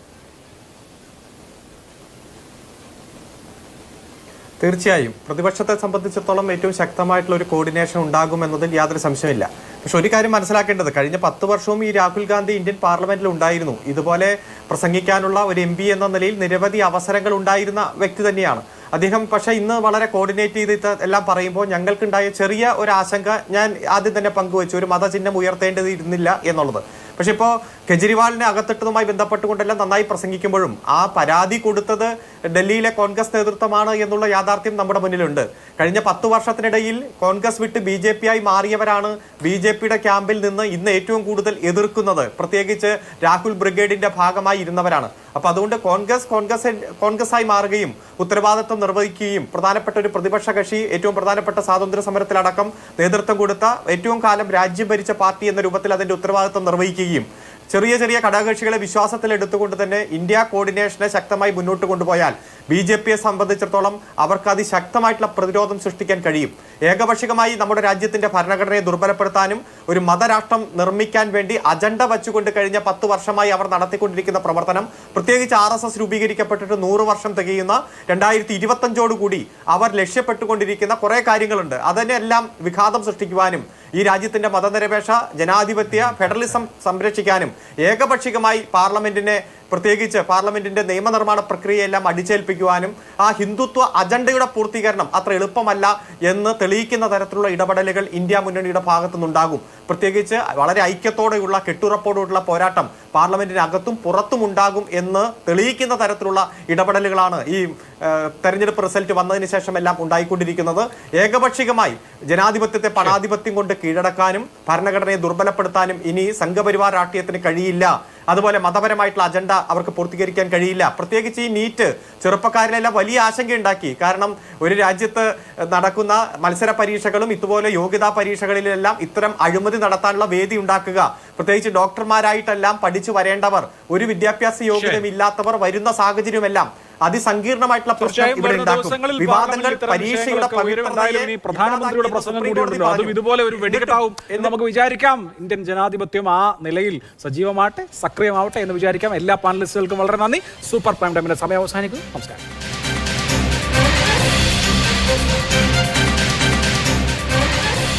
തീർച്ചയായും പ്രതിപക്ഷത്തെ സംബന്ധിച്ചിടത്തോളം ഏറ്റവും ശക്തമായിട്ടുള്ള ഒരു കോർഡിനേഷൻ ഉണ്ടാകുമെന്നതിൽ യാതൊരു സംശയമില്ല. പക്ഷെ ഒരു കാര്യം മനസ്സിലാക്കേണ്ടത്, കഴിഞ്ഞ 10 വർഷവും ഈ രാഹുൽ ഗാന്ധി ഇന്ത്യൻ പാർലമെന്റിൽ ഉണ്ടായിരുന്നു. ഇതുപോലെ പ്രസംഗിക്കാനുള്ള ഒരു MP എന്ന നിലയിൽ നിരവധി അവസരങ്ങൾ ഉണ്ടായിരുന്ന വ്യക്തി തന്നെയാണ് അദ്ദേഹം. പക്ഷേ ഇന്ന് വളരെ കോർഡിനേറ്റ് ചെയ്ത് എല്ലാം പറയുമ്പോൾ ഞങ്ങൾക്കുണ്ടായ ചെറിയ ഒരു ആശങ്ക ഞാൻ ആദ്യം തന്നെ പങ്കുവച്ചു, ഒരു മതചിഹ്നം ഉയർത്തേണ്ടതിരുന്നില്ല എന്നുള്ളത്. പക്ഷെ ഇപ്പോൾ കെജ്രിവാളിനെ അകത്തിട്ടതുമായി ബന്ധപ്പെട്ടുകൊണ്ടെല്ലാം നന്നായി പ്രസംഗിക്കുമ്പോഴും ആ പരാതി കൊടുത്തത് ഡൽഹിയിലെ കോൺഗ്രസ് നേതൃത്വമാണ് എന്നുള്ള യാഥാർത്ഥ്യം നമ്മുടെ മുന്നിലുണ്ട്. കഴിഞ്ഞ 10 വർഷത്തിനിടയിൽ കോൺഗ്രസ് വിട്ട് BJP ആയി മാറിയവരാണ് BJPയുടെ ക്യാമ്പിൽ നിന്ന് ഇന്ന് ഏറ്റവും കൂടുതൽ എതിർക്കുന്നത്, പ്രത്യേകിച്ച് രാഹുൽ ബ്രിഗേഡിന്റെ ഭാഗമായി ഇരുന്നവരാണ്. അപ്പൊ അതുകൊണ്ട് കോൺഗ്രസായി മാറുകയും ഉത്തരവാദിത്വം നിർവഹിക്കുകയും പ്രധാനപ്പെട്ട ഒരു പ്രതിപക്ഷ കക്ഷി, ഏറ്റവും പ്രധാനപ്പെട്ട സ്വാതന്ത്ര്യ സമരത്തിലടക്കം നേതൃത്വം കൊടുത്ത, ഏറ്റവും കാലം രാജ്യം ഭരിച്ച പാർട്ടി എന്ന രൂപത്തിൽ അതിന്റെ ഉത്തരവാദിത്വം നിർവഹിക്കുകയും ചെറിയ ചെറിയ ഘടകകക്ഷികളെ വിശ്വാസത്തിലെടുത്തുകൊണ്ട് തന്നെ ഇന്ത്യ കോർഡിനേഷനെ ശക്തമായി മുന്നോട്ട് കൊണ്ടുപോയാൽ BJPയെ സംബന്ധിച്ചിടത്തോളം അവർക്ക് അതിശക്തമായിട്ടുള്ള പ്രതിരോധം സൃഷ്ടിക്കാൻ കഴിയും. ഏകപക്ഷികമായി നമ്മുടെ രാജ്യത്തിന്റെ ഭരണഘടനയെ ദുർബലപ്പെടുത്താനും ഒരു മതരാഷ്ട്രം നിർമ്മിക്കാൻ വേണ്ടി അജണ്ട വച്ചുകൊണ്ട് കഴിഞ്ഞ 10 വർഷമായി അവർ നടത്തിക്കൊണ്ടിരിക്കുന്ന പ്രവർത്തനം, പ്രത്യേകിച്ച് RSS രൂപീകരിക്കപ്പെട്ടിട്ട് 100 വർഷം തികയുന്ന 2025 അവർ ലക്ഷ്യപ്പെട്ടുകൊണ്ടിരിക്കുന്ന കുറെ കാര്യങ്ങളുണ്ട്. അതിനെല്ലാം വിഘാതം സൃഷ്ടിക്കുവാനും ഈ രാജ്യത്തിന്റെ മതനിരപേക്ഷ ജനാധിപത്യ ഫെഡറലിസം സംരക്ഷിക്കാനും ഏകപക്ഷികമായി പ്രത്യേകിച്ച് പാർലമെന്റിന്റെ നിയമനിർമ്മാണ പ്രക്രിയയെല്ലാം അടിച്ചേൽപ്പിക്കുവാനും ആ ഹിന്ദുത്വ അജണ്ടയുടെ പൂർത്തീകരണം അത്ര എളുപ്പമല്ല എന്ന് തെളിയിക്കുന്ന തരത്തിലുള്ള ഇടപെടലുകൾ ഇന്ത്യ മുന്നണിയുടെ ഭാഗത്തുനിന്നുണ്ടാകും. പ്രത്യേകിച്ച് വളരെ ഐക്യത്തോടെയുള്ള കെട്ടുറപ്പോടുള്ള പോരാട്ടം പാർലമെന്റിനകത്തും പുറത്തും ഉണ്ടാകും എന്ന് തെളിയിക്കുന്ന തരത്തിലുള്ള ഇടപെടലുകളാണ് ഈ തെരഞ്ഞെടുപ്പ് റിസൾട്ട് വന്നതിന് ശേഷം എല്ലാം ഉണ്ടായിക്കൊണ്ടിരിക്കുന്നത്. ഏകപക്ഷികമായി ജനാധിപത്യത്തെ പണാധിപത്യം കൊണ്ട് കീഴടക്കാനും ഭരണഘടനയെ ദുർബലപ്പെടുത്താനും ഇനി സംഘപരിവാർ രാഷ്ട്രീയത്തിന് കഴിയില്ല. അതുപോലെ മതപരമായിട്ടുള്ള അജണ്ട അവർക്ക് പൂർത്തീകരിക്കാൻ കഴിയില്ല. പ്രത്യേകിച്ച് ഈ നീറ്റ് ചെറുപ്പക്കാരിലെല്ലാം വലിയ ആശങ്കയുണ്ടാക്കി. കാരണം ഒരു രാജ്യത്ത് നടക്കുന്ന മത്സര പരീക്ഷകളും ഇതുപോലെ യോഗ്യതാ പരീക്ഷകളിലെല്ലാം ഇത്തരം അഴിമതി നടത്താനുള്ള വേദി ഉണ്ടാക്കുക, പ്രത്യേകിച്ച് ഡോക്ടർമാരായിട്ടെല്ലാം പഠിച്ചു വരേണ്ടവർ, ഒരു വിദ്യാഭ്യാസ യോഗ്യതയില്ലാത്തവർ വരുന്ന സാഹചര്യമെല്ലാം അതിസങ്കീർണമായിട്ടുള്ള പ്രശ്നം ഇവിടെ ഉണ്ടാക്കും. വിവാദങ്ങൾ പരീക്ഷയുടെ പ്രധാനമന്ത്രിയുടെ പ്രസംഗം കൂടി ഉണ്ടല്ലോ, അതും ഇതുപോലെ ഒരു വെടിക്കെട്ടാവും എന്ന് നമുക്ക് വിചാരിക്കാം. ഇന്ത്യൻ ജനാധിപത്യം ആ നിലയിൽ സജീവമാവട്ടെ, സക്രിയമാവട്ടെ എന്ന് വിചാരിക്കാം. എല്ലാ പാനലിസ്റ്റുകൾക്കും വളരെ നന്ദി. സൂപ്പർ പ്രൈം ടൈമിന്റെ സമയം അവസാനിക്കുന്നു. നമസ്കാരം.